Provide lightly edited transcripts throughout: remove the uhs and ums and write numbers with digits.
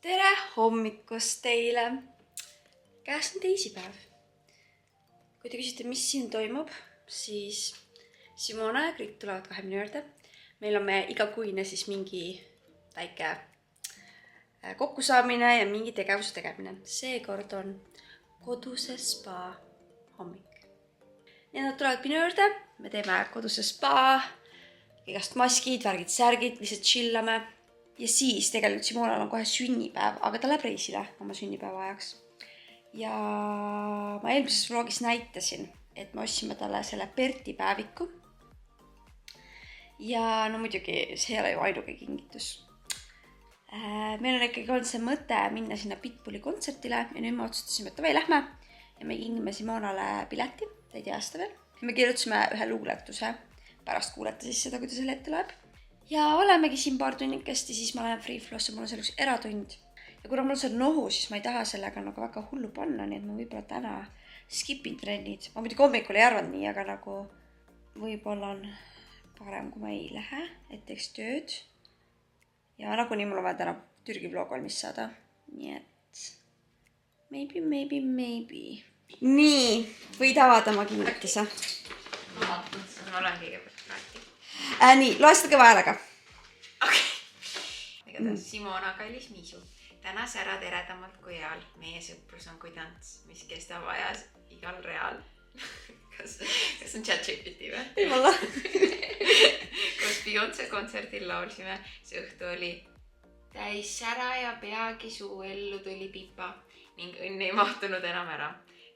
Tere hommikust teile! Käes on teisipäev. Kui te küsite, mis siin toimub, siis Simona ja Grit tulevad 20 juurde. Meil on meie igakuine siis mingi väike kokkusaamine ja mingi tegevuse tegemine. Seekord on koduse spa hommik. Ja nad tulevad minu juurde, me teeme koduse spa, igast maskid, värgid, särgid, lihtsalt chillame. Ja siis tegelikult Simonal on kohe sünnipäev, aga ta läheb reisile oma sünnipäeva ajaks. Ja ma eelmises vlogis näitasin, et me ostsime talle selle Berti päeviku. Ja no muidugi see ei ole ju ainuke kingitus. Meil on ikkagi olnud see mõte minna sinna Pitbulli kontsertile ja nüüd me otsustasime, et lähme ja me kingime Simonale pileti, ta ei tea seda veel. Ja me kirjutasime ühe luuletuse, pärast kuulete siis seda, kui ta selle ette loeb. Ja olemegi siin paar tunnikest ja siis ma lähen free flow'sse, mul on seal üks eratund. Ja kuna mul on see nohu, siis ma ei taha sellega nagu väga hullu panna, nii et ma võib-olla täna skipin trennid. Ma muidugi hommikul ei arvanud nii, aga nagu võib-olla on parem, kui ma ei lähe, et teeks tööd. Ja nagunii mul on vaja täna Türgi vlog valmis saada. Nii et maybe. Nii, võid avada ma kingituse. Ma olen kõigepealt praati. Nii, loe seda kõva häälega. Igatahes Simona kallis Miisu. Täna särad eredamalt kui eal. Meie sõprus on kui tants, mis kestab ajas igal real. Kas on ChatGPT või? Ei olla. Koos Beyoncé kontserdil laulsime. See õhtu oli täis sära ja peagi suu ellu tuli pipa ning õnn ei mahtunud enam ära.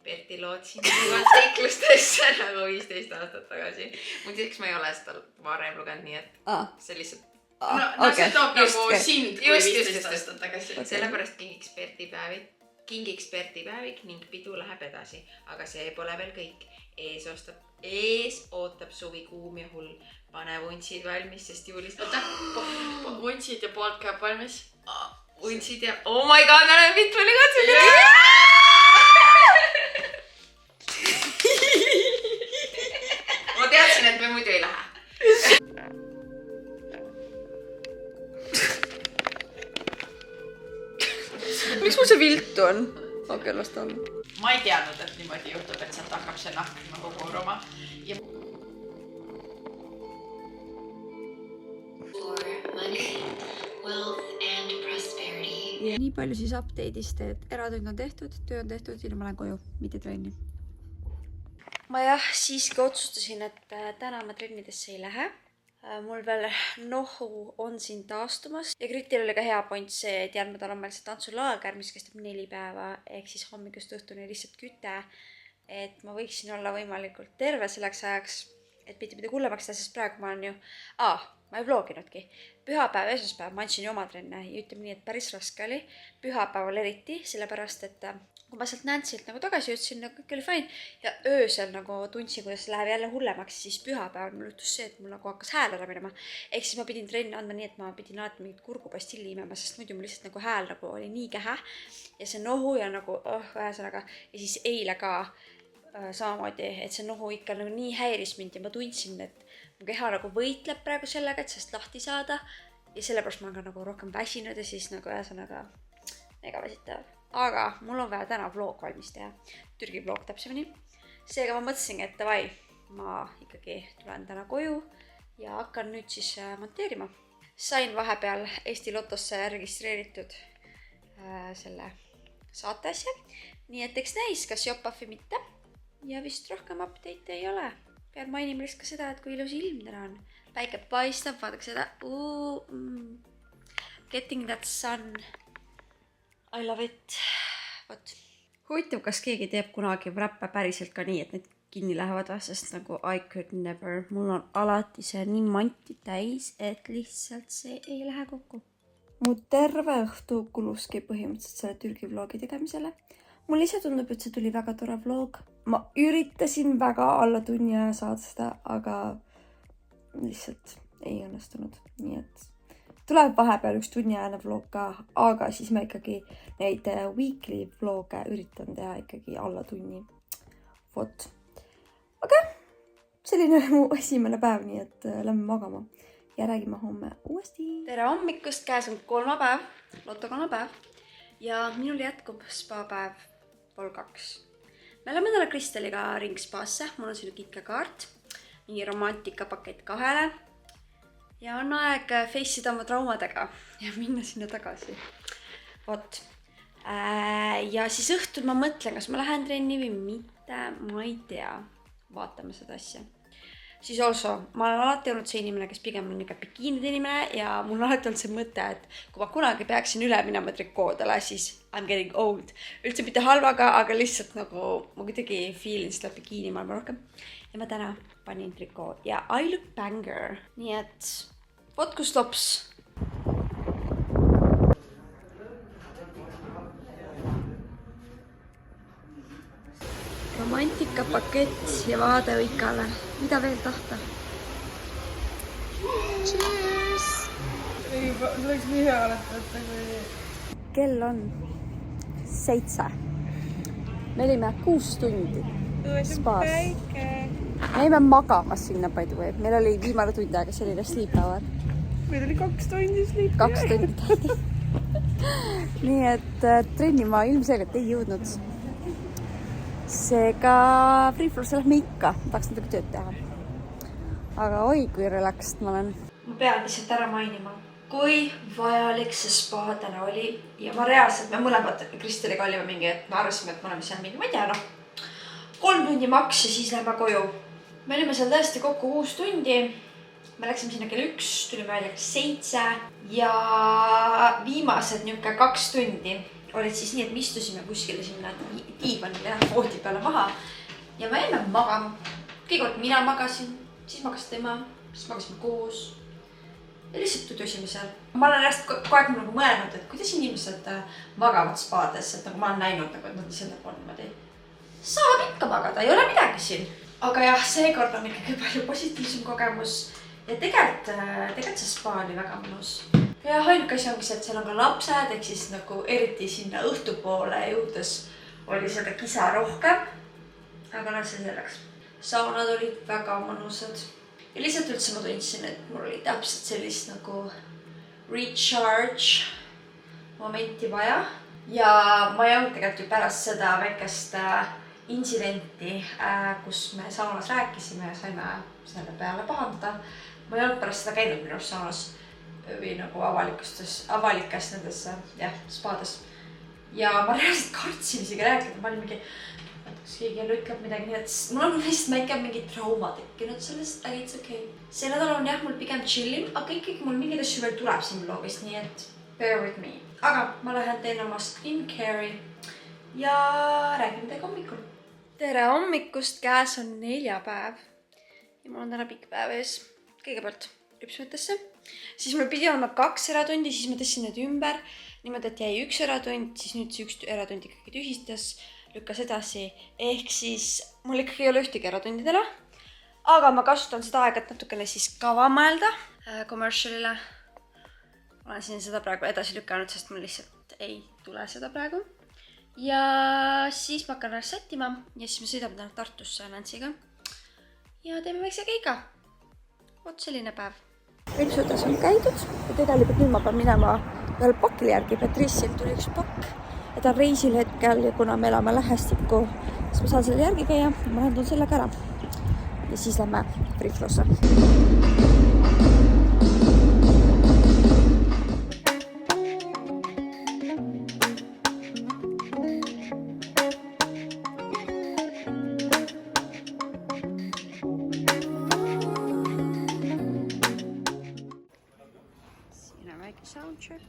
Berti lootsin jõuvad seiklustesse nagu 15 aastat tagasi. Muideks ma ei ole seda varem lugenud, nii et see lihtsalt... No see toob nagu sind kui 15 aastat tagasi. Sellepärast kingiks Berti päevik ning pidu läheb edasi. Aga see pole veel kõik. Ees ootab suvi kuum ja hull. Pane vuntsid valmis, sest juulis... Vuntsid ja poolt käib valmis. Vuntsid ja... Oh my god, me oleme Pitbulli kontserdil! Ma teadsin, et me muidu ei lähe. Miks mul see viltu on? Okei, las ta on. Ma ei teadnud, et niimoodi juhtub, et sealt hakkab see nahk nagu kooruma. Ja... Nii palju siis update'ist, et eratund on tehtud, töö on tehtud ja ma lähen koju, mitte trenni. Ma siiski otsustasin, et täna ma trennidesse ei lähe. Mul veel nohu on siin taastumas ja Gritil oli ka hea point see, et järgmine nädal on meil see tantsulaager, mis kestab 4 päeva ehk siis hommikust õhtuni lihtsalt küte, et ma võiksin olla võimalikult terve selleks ajaks, et mitte hullemaks teha, sest praegu ma olen ju... ma ei vloginudki. Pühapäev, esmaspäev ma andsin ju oma trenne ja ütleme nii, et päris raske oli. Pühapäeval eriti, sellepärast, et kui ma sealt Nancylt nagu tagasi jõudsin, nagu kõik oli fine ja öösel nagu tundsin, kuidas läheb jälle hullemaks, siis pühapäeval mul juhtus see, et mul nagu hakkas hääl ära minema. Ehk siis ma pidin trenni andma nii, et ma pidin alati mingit kurgupastilli imema, sest muidu mul lihtsalt nagu hääl nagu oli nii kähe ja see nohu ja nagu ühesõnaga ja siis eile ka samamoodi, et see nohu ikka nagu nii häiris mind ja ma tundsin, et mu keha nagu võitleb praegu sellega, et sellest lahti saada ja sellepärast ma olen ka nagu rohkem väsinud ja siis nagu ühesõnaga mega väsitav. Aga mul on vaja täna vlog valmis teha, Türgi vlog täpsemini. Seega ma mõtlesingi, et davai, ma ikkagi tulen täna koju ja hakkan nüüd siis monteerima. Sain vahepeal Eesti Lotosse registreeritud selle saate asja, nii et eks näis, kas joppab või mitte. Ja vist rohkem update ei ole. Pean mainima lihtsalt ka seda, et kui ilus ilm täna on. Päike paistab, vaadake seda. Getting that sun. I love it. Võt. Huvitav, kas keegi teeb kunagi räppe päriselt ka nii, et need kinni lähevad sest nagu I could never. Mul on alati see nii manti täis, et lihtsalt see ei lähe kokku. Mu terve õhtu kuluski põhimõtteliselt selle Türgi vlogi tegemisele. Mul ise tundub, et see tuli väga tore vlog. Ma üritasin väga alla tunni aja saada seda, aga lihtsalt ei õnnestunud. Nii et tuleb vahepeal üks tunniajane vlog ka, aga siis ma ikkagi neid weekly vloge üritan teha ikkagi alla tunni. Vot. Aga selline oli mu esimene päev, nii et lähme magama. Ja räägime homme uuesti. Tere hommikust, käes on kolmapäev, lotokolmapäev. ja minul jätkub spapäev pool 2. Me läheme täna Kristeliga ringspaasse, mul on selline kitkekaart, mingi romantikapakett 2 ja on aeg face ida oma traumadega ja minna sinna tagasi. Vot. Ja siis õhtul ma mõtlen, kas ma lähen trenni või mitte, ma ei tea. Vaatame seda asja. Siis also, ma olen alati olnud see inimene, kes pigem on niisugune bikiinide inimene ja mul on alati olnud see mõte, et kui ma kunagi peaksin üle minema trikoodele, siis I'm getting old. Üldse mitte halvaga, aga lihtsalt nagu ma kuidagi feelin seda bikiini maailma rohkem. Ja ma täna panin trikoo ja I look banger. Nii et vot kus lops. Romantikapakett ja vaade õikale. Mida veel tahta? Cheers! Ei, see oleks nii hea alati, Kell on 7. Me olime 6 tundi spaas. Me olime magamas sinna by the way. Meil oli viimane tund aega selline sleep hour. Meil oli 2 tundi sleep. 2 tundi. Nii et trenni ma ilmselgelt ei jõudnud. Seega Freeflow'sse lähme ikka, tahaks natuke tööd teha. Aga oi, kui relaxed ma olen. Ma pean lihtsalt ära mainima, kui vajalik see spa täna oli. Ja ma reaalselt, me mõlemad Kristeliga olime mingi, et me arvasime, et me oleme seal mingi, ma ei tea, 3 tundi maks ja siis lähme koju. Me olime seal tõesti kokku 6 tundi. Me läksime sinna kell 1, tulime välja kell 7 ja viimased niuke 2 tundi olid siis nii, et me istusime kuskile sinna diivanile ja voodi peale maha ja me jäime magama. Kõigepealt mina magasin, siis magas tema, siis magasime koos ja lihtsalt tudusime seal. Ma olen järjest kogu aeg nagu mõelnud, et kuidas inimesed magavad spaades, et nagu ma olen näinud, et nad ise on niimoodi. Saab ikka magada, ei ole midagi siin. Aga jah, seekord on ikkagi palju positiivsem kogemus ja tegelikult see spa oli väga mõnus. Ja ainuke asi ongi see, et seal on ka lapsed, ehk siis nagu eriti sinna õhtupoole jõudes oli seda kisa rohkem. Aga see selleks. Saunad olid väga mõnusad. Ja lihtsalt üldse ma tundsin, et mul oli täpselt sellist nagu recharge momenti vaja. Ja ma ei olnud tegelikult ju pärast seda väikest incidenti, kus me saunas rääkisime ja saime selle peale pahandada. Ma ei olnud pärast seda käinud minu saunas või nagu avalikes nendes spaades. Ja ma reaalselt kartsin isegi rääkida, ma olin mingi, kas keegi jälle ütleb midagi nii, et mul on lihtsalt väike mingi trauma tekkinud sellest, aga it's okay. See nädal on jah mul pigem chillim, aga ikkagi mul mingeid asju veel tuleb siin vlogist, nii et bear with me. Aga ma lähen teen oma skincare'i ja räägin teiega hommikul. Tere hommikust, käes on 4 päev ja mul on täna pikk päev ees. Kõigepealt rüpsmetesse. Siis mul pidi olema 2 eratundi, siis ma tõstsin need ümber. Niimoodi, et jäi 1 eratund, siis nüüd see 1 eratund ikkagi tühistas, lükkas edasi. Ehk siis mul ikkagi ei ole ühtegi eratundi täna. Aga ma kasutan seda aega, et natukene siis kava mõelda commercialile. Olen siin seda praegu edasi lükanud, sest mul lihtsalt ei tule seda praegu. Ja siis ma hakkan sättima ja siis me sõidame täna Tartusse Nancy'ga. Ja teeme väikse käiga. Vot selline päev. Ripsudes on käidud ja tegelikult nüüd ma pean minema ühel pakile järgi. Patricial tuli üks pakk ja ta on reisil hetkel ja kuna me elame lähestikku, siis ma saan selle järgi käia ja ma lähen sellega ära. Ja siis lähme Freeflow'sse. Soundcheck.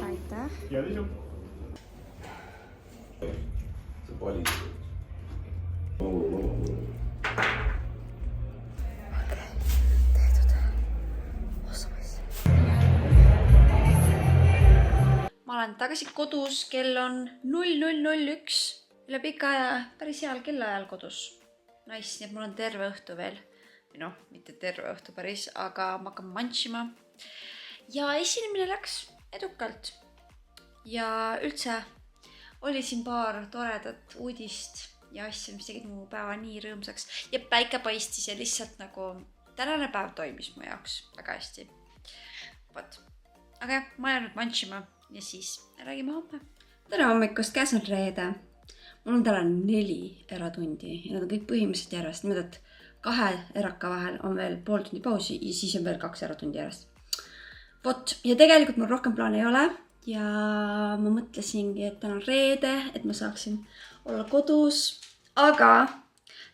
Aitäh. Ja, niin on. Se paljon. Ma olen tagasi kodus, kell on 00:01. Üle pika aja päris heal kellaajal kodus. Nice, nii et mul on terve õhtu veel. Noh, mitte terve õhtu päris, aga ma hakkan manšima. Ja esinemine läks edukalt. Ja üldse oli siin paar toredat uudist ja asju, mis tegid mu päeva nii rõõmsaks. Ja päike paistis ja lihtsalt nagu tänane päev toimis mu jaoks väga hästi. Vot. Aga jah, ma olen nüüd manšima ja siis räägime homme. Tere hommikust, käes on reede. Mul on täna 4 eratundi ja nad on kõik põhimõtteliselt järjest. Niimoodi, et 2 eraka vahel on veel pool tundi pausi ja siis on veel 2 eratundi järjest. Vot, ja tegelikult mul rohkem plaane ei ole ja ma mõtlesingi, et täna on reede, et ma saaksin olla kodus, aga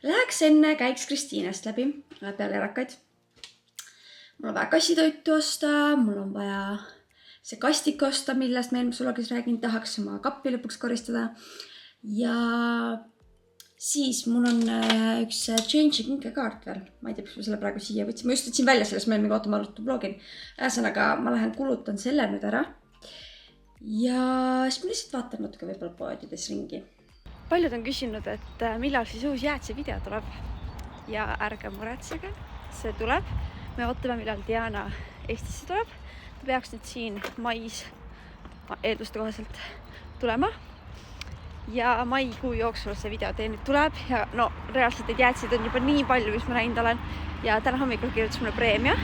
läheks enne, käiks Kristiinest läbi peale erakaid. Mul on vaja kassitoitu osta, mul on vaja see kastik osta, millest ma eelmises vlogis räägin, tahaks oma kappi lõpuks koristada. Ja siis mul on üks change'i kinkekaart veel. Ma ei tea, miks ma selle praegu siia võtsin. Ma just võtsin välja sellest, ma mingi ootama alutu blogin. Ühesõnaga, ma lähen kulutan selle nüüd ära. Ja siis ma lihtsalt vaatan natuke võib-olla poodides ringi. Paljud on küsinud, et millal siis uus jäätse video tuleb. Ja ärge muretsege, see tuleb. Me ootame, millal Diana Eestisse tuleb. Ta peaks nüüd siin mais eelduste kohaselt tulema. Ja maikuu jooksul see video teie nüüd tuleb. Ja no reaalselt neid jäätseid on juba nii palju, mis ma näinud olen. Ja täna hommikul kirjutas mulle preemia,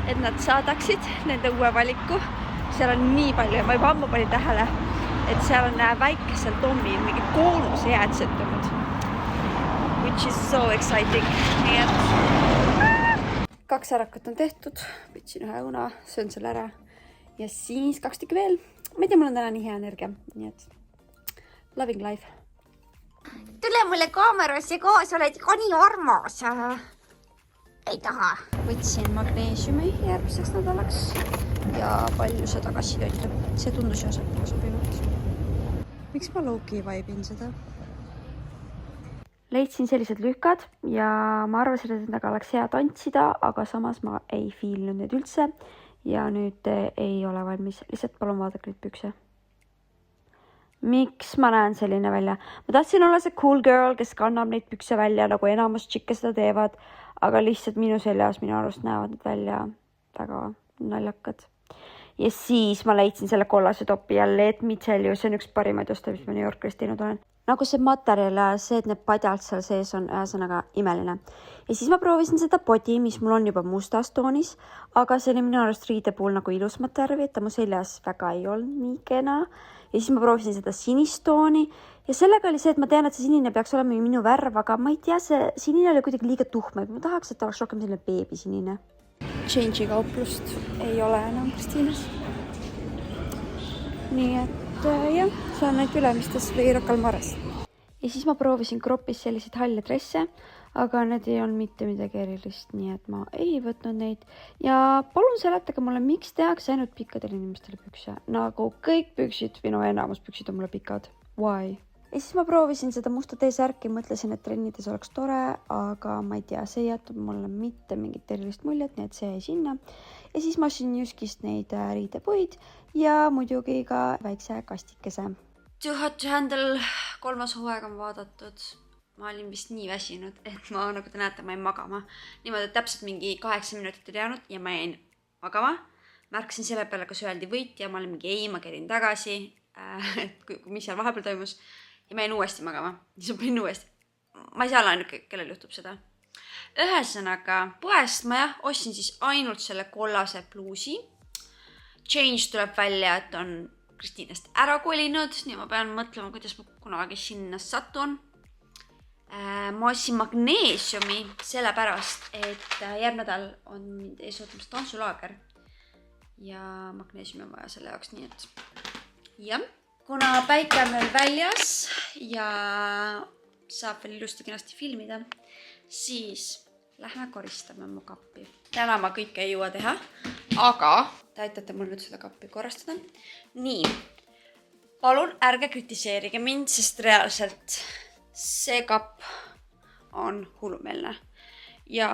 et nad saadaksid nende uue valiku. Seal on nii palju ja ma juba ammu panin tähele, et seal on väikesel Tommil mingi koonuse jäätsed tulnud. Which is so exciting. Nii et 2 ärakat on tehtud, võtsin 1 õuna, söön selle ära ja siis 2 tükki veel. Ma ei tea, mul on täna nii hea energia, nii et loving life. Tule mulle kaamerasse koos, oled ka nii armas. Ei taha. Võtsin magneesiumi järgmiseks nädalaks ja palju seda kassitoitu. See tundus ju sobivat. Miks ma low-key vaibin seda? Leidsin sellised lühkad ja ma arvasin, et nendega oleks hea tantsida, aga samas ma ei fiilnud neid üldse ja nüüd ei ole valmis. Lihtsalt palun vaadake neid pükse. Miks ma näen selline välja? Ma tahtsin olla see cool girl, kes kannab neid pükse välja, nagu enamus tšikke seda teevad, aga lihtsalt minu seljas minu arust näevad need välja väga naljakad. Ja siis ma leidsin selle kollase topi ja let me tell you, see on üks parimaid osta, mis ma New Yorkis teinud olen. Nagu see materjal ja see, et need padjalt seal sees on ühesõnaga imeline. Ja siis ma proovisin seda podi, mis mul on juba mustas toonis, aga see oli minu arust riide puhul nagu ilusmat värvi, et ta mu seljas väga ei olnud nii kena. Ja siis ma proovisin seda sinist tooni ja sellega oli see, et ma tean, et see sinine peaks olema minu värv, aga ma ei tea, see sinine oli kuidagi liiga tuhme. Ma tahaks, et ta oleks rohkem selline beebisinine. Change'i kauplust ei ole enam Kristiines. Nii et jah, saan neid Ülemistes või Rocca al Mares. Ja siis ma proovisin Kropis selliseid halle dresse, aga need ei olnud mitte midagi erilist, nii et ma ei võtnud neid. Ja palun seletage mulle, miks tehakse ainult pikkadele inimestele pükse. Nagu kõik püksid, või no enamus püksid on mulle pikad. Why? Ja siis ma proovisin seda musta T-särki, mõtlesin, et trennides oleks tore, aga ma ei tea, see jätab mulle mitte mingit erilist muljet, nii et see jäi sinna. Ja siis ma ostsin Jyskist neid riidepuid ja muidugi ka väikse kastikese. Too hot to handle 3. hooaeg on vaadatud. Ma olin vist nii väsinud, et ma, nagu te näete, ma jäin magama. Niimoodi, et täpselt mingi 8 minutit oli jäänud ja ma jäin magama. Märkasin selle peale, kas öeldi võit ja ma olin mingi ei, ma kerin tagasi, mis seal vahepeal toimus. Ja ma jäin uuesti magama. Siis ma panin uuesti. Ma ei saa olla ainuke, kellel juhtub seda. Ühesõnaga, poest ma ostsin siis ainult selle kollase bluusi. Change tuleb välja, et on Kristiinest ära kolinud, nii ma pean mõtlema, kuidas ma kunagi sinna satun. Ma ostsin magneesiumi sellepärast, et järgmine nädal on ees ootamas tantsulaager ja magneesiumi on vaja selle jaoks, nii et jah. Kuna päike on veel väljas ja saab veel ilusti kenasti filmida, siis lähme koristame mu kappi. Täna ma kõike ei jõua teha, aga te aitate mul nüüd seda kappi korrastada. Nii, palun ärge kritiseerige mind, sest reaalselt see kapp on hullumeelne. Ja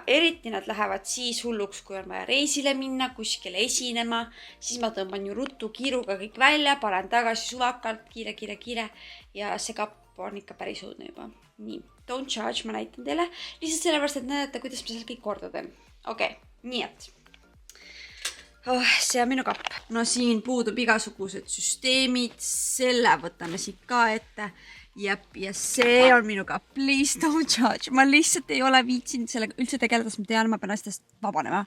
eriti nad lähevad siis hulluks, kui on vaja reisile minna, kuskile esinema. Siis ma tõmban ju ruttu kiiruga kõik välja, panen tagasi suvakalt, kiire. Ja see kapp on ikka päris õudne juba. Nii, don't charge, ma näitan teile. Lihtsalt sellepärast, et näete, kuidas ma seal kõik korda teen. Okei, nii et. See on minu kapp. No siin puudub igasugused süsteemid. Selle võtame siit ka ette. Ja see on minu kapp. Please don't charge. Ma lihtsalt ei ole viitsinud sellega üldse tegeleda, sest ma tean, ma pean asjadest vabanema.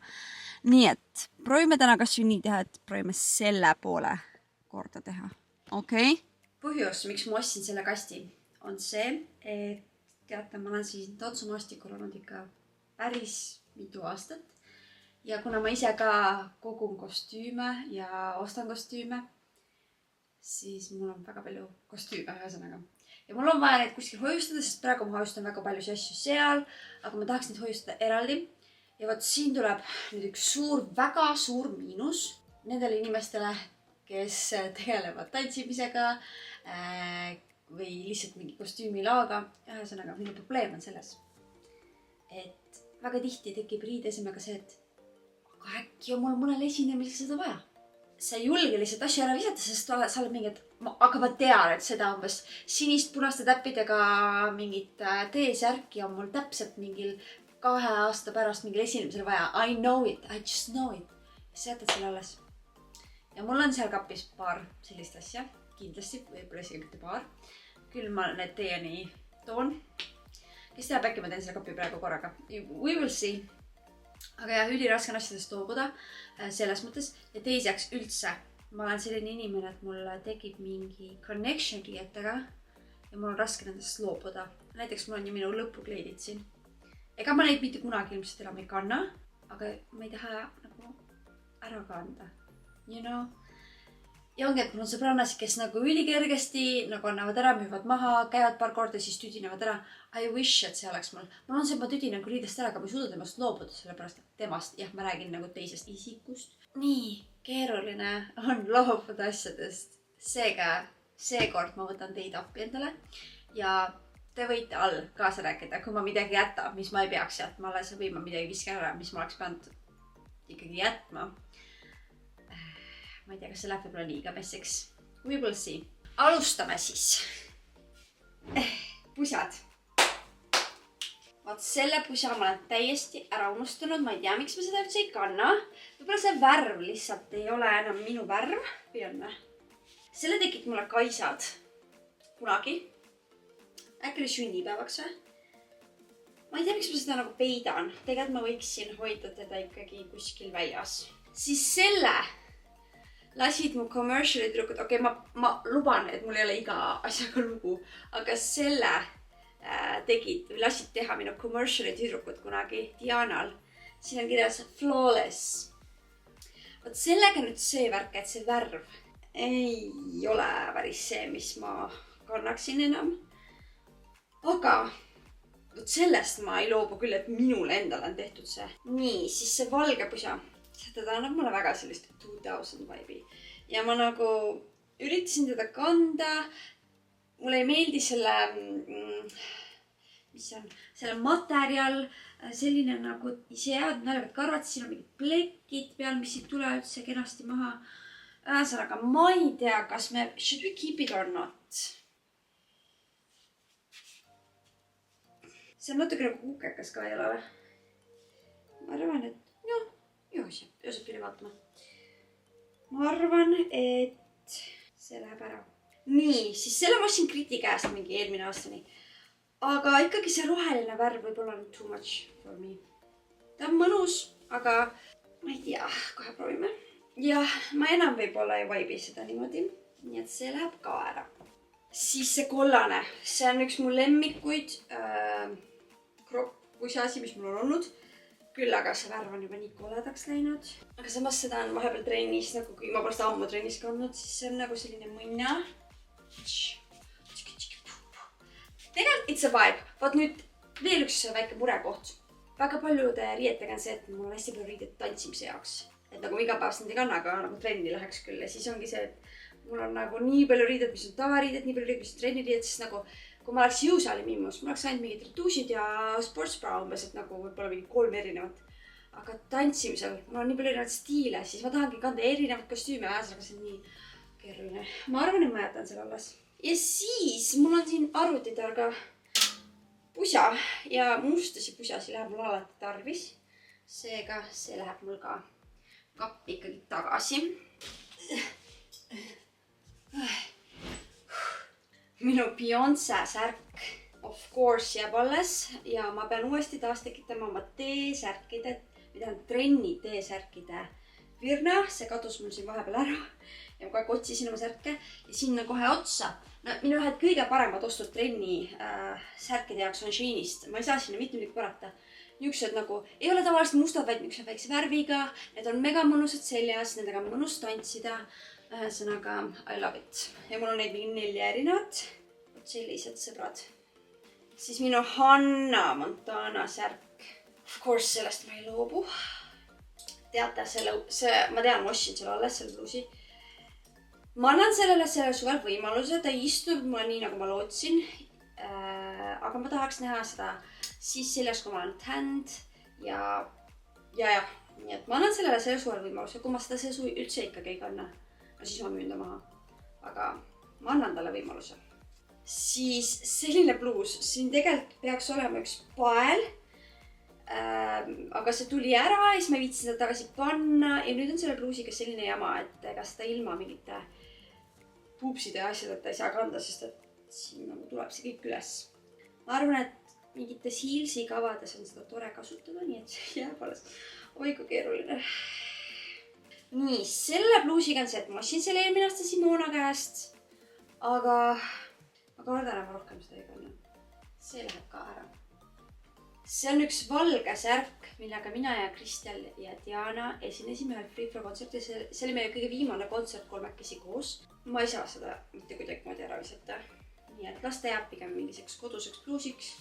nii et proovime täna kas või nii teha, et proovime selle poole korda teha. Okei? Põhjus, miks ma ostsin selle kasti, on see, et teate, ma olen siin tantsumaastikul olnud ikka päris mitu aastat. Ja kuna ma ise ka kogun kostüüme ja ostan kostüüme, siis mul on väga palju kostüüme ühesõnaga. Ja mul on vaja neid kuskil hoiustada, sest praegu ma hoiustan väga palju asju seal, aga ma tahaks neid hoiustada eraldi. Ja võt siin tuleb nüüd üks väga suur miinus nendele inimestele, kes tegelevad tantsimisega või lihtsalt mingi kostüümilaaga. Ühesõnaga, minu probleem on selles, et väga tihti tekib riideesemega see, et aga äkki on mul mõnel esinemisel seda vaja. Sa ei julge lihtsalt asju ära visata, sest sa oled mingi, aga ma tean, et seda umbes sinist punaste täppidega mingit T-särki on mul täpselt mingil 2 aasta pärast mingil esinemisel vaja. I know it, I just know it. Sa jätad selle alles. Ja mul on seal kapis paar sellist asja. Kindlasti, võib-olla isegi mitte paar. Küll ma need teieni toon. Kes teab, äkki ma teen selle kapi praegu korraga. We will see. Aga jah, üliraske on asjadest loobuda selles mõttes. Ja teiseks üldse, ma olen selline inimene, et mul tekib mingi connection riietega ja mul on raske nendest loobuda. Näiteks mul on ju minu lõpukleidid siin. Ega ma neid mitte kunagi ilmselt enam ei kanna, aga ma ei taha nagu ära kanda. You know? Ja ongi, et mul on sõbrannasid, kes nagu ülikergesti nagu annavad ära, müüvad maha, käivad paar korda, siis tüdinevad ära. I wish, et see oleks mul. Mul on see, et ma tüdinen kui riidest ära, aga ma ei suuda temast loobuda, sellepärast temast. Jah, ma räägin nagu teisest isikust. Nii keeruline on loobuda asjadest. Seega, seekord ma võtan teid appi endale ja te võite all kaasa rääkida, kui ma midagi jäta, mis ma ei peaks jätma alles või ma midagi viskan ära, mis ma oleks pidanud ikkagi jätma. Ma ei tea, kas see läheb võib-olla liiga messiks. We will see. Alustame siis. Pusad. Vaat selle pusa ma olen täiesti ära unustanud. Ma ei tea, miks ma seda üldse ei kanna. Võib-olla see värv lihtsalt ei ole enam minu värv. Või on või? Selle tegid mulle Kaisad. Kunagi. Äkki oli sünnipäevaks või? Ma ei tea, miks ma seda nagu peidan. Tegelikult ma võiksin hoida teda ikkagi kuskil väljas. Siis selle lasid mu commerciali tüdrukud. Okei, ma luban, et mul ei ole iga asjaga lugu. Aga selle lasid teha minu commerciali tüdrukud kunagi Dianal. Siin on kirjas flawless. Võt sellega nüüd see värk, et see värv ei ole päris see, mis ma kannaksin enam. Aga võt sellest ma ei loobu küll, et minule endale on tehtud see. Nii, siis see valge pusa. Teda annab mulle väga sellist 2000 vibe'i. Ja ma nagu üritasin teda kanda. Mulle ei meeldi selle, mis see on, selle materjal. Selline nagu ise jäävad naljavad karvad. Siin on mingid plekid peal, mis siit tulevad üldse kenasti maha. Ühesõnaga, ma ei tea, kas me should we keep it or not. See on natuke nagu kukekas ka ei ole või? Ma arvan, et Joosep pidi vaatama. Ma arvan, et see läheb ära. Nii, siis selle ma ostsin Kriti käest mingi eelmine aastani. Aga ikkagi see roheline värv võib-olla on too much for me. Ta on mõnus, aga ma ei tea, kohe proovime. Ja ma enam võib-olla ei vibe'i seda niimoodi. Nii et see läheb ka ära. Siis see kollane. See on üks mu lemmikuid kroppusasi, mis mul on olnud. Küll aga see värv on juba nii koledaks läinud. Aga samas seda on vahepeal trennis, nagu kui ma pole seda ammu trennis kandnud, siis see on nagu selline mõnna. Tegelikult it's a vibe. Vaat nüüd veel üks väike murekoht. Väga paljude riietega on see, et mul on hästi palju riidet tantsimise jaoks. Et nagu igapäevast neid ei kanna, aga nagu trenni läheks küll. Ja siis ongi see, et mul on nagu nii palju riidet, mis on tavariidet, nii palju riidet, mis on trenniriidet, siis nagu kui ma oleks jõusaali miimus, ma oleks ainult mingid retuusid ja sportsbra umbes, et nagu võib-olla mingi 3 erinevat. Aga tantsimisel, mul on nii palju erinevat stiile, siis ma tahangi kanda erinevat kostüüme vähesel, aga see on nii keeruline. Ma arvan, et ma jätan selle alles. Ja siis mul on siin arvutitarga pusa ja mustasi pusasi läheb mul alati tarvis. Seega see läheb mul ka kappi ikkagi tagasi. Minu Beyoncé särk of course jääb alles ja ma pean uuesti taas tekitama oma T-särkide pidanud trenni T-särkide virna, see kadus mul siin vahepeal ära ja ma kogu aeg otsisin oma särke ja sinna kohe otsa. No minu ühed kõige paremad ostud trenni särkide jaoks on Sheinist. Ma ei saa sinna mitte midagi parata. Niisugused nagu, ei ole tavaliselt mustad, vaid niisugused väikse värviga. Need on mega mõnusad seljas, nendega on mõnus tantsida. Ühesõnaga, I love it. Ja mul on neid mingi 4 erinevat. Sellised sõbrad. Siis minu Hannah Montana särk. Of course, sellest ma ei loobu. Teate, ma tean, ma ostsin selle alles, selle bluusi. Ma annan sellele suvel võimaluse, ta istub mulle nii, nagu ma lootsin. Aga ma tahaks näha seda siis seljas, kui ma olen tanned ja. Nii et ma annan sellele suvel võimaluse, kui ma seda see suvi üldse ikkagi ei kanna. No siis ma müün ta maha. Aga ma annan talle võimaluse. Siis selline bluus, siin tegelikult peaks olema üks pael. Aga see tuli ära ja siis ma viitsin seda tagasi panna ja nüüd on selle bluusiga selline jama, et ega seda ilma mingite puupside ja asjadeta ei saa kanda, sest et siin nagu tuleb see kõik üles. Ma arvan, et mingites Heelsi kavades on seda tore kasutada, nii et see jääb alles. Oi, kui keeruline. Nii, selle bluusiga on see, et ma ostsin selle eelmine aasta Simona käest, aga ma kardan, et ma rohkem seda ei kanna. See läheb ka ära. See on üks valge särk, millega mina ja Kristel ja Diana esinesime ühel Free Flow kontserti. See oli meie kõige viimane kontsert kolmekesi koos. Ma ei saa seda mitte kuidagi moodi ära visata. Nii et las ta jääb pigem mingiseks koduseks bluusiks.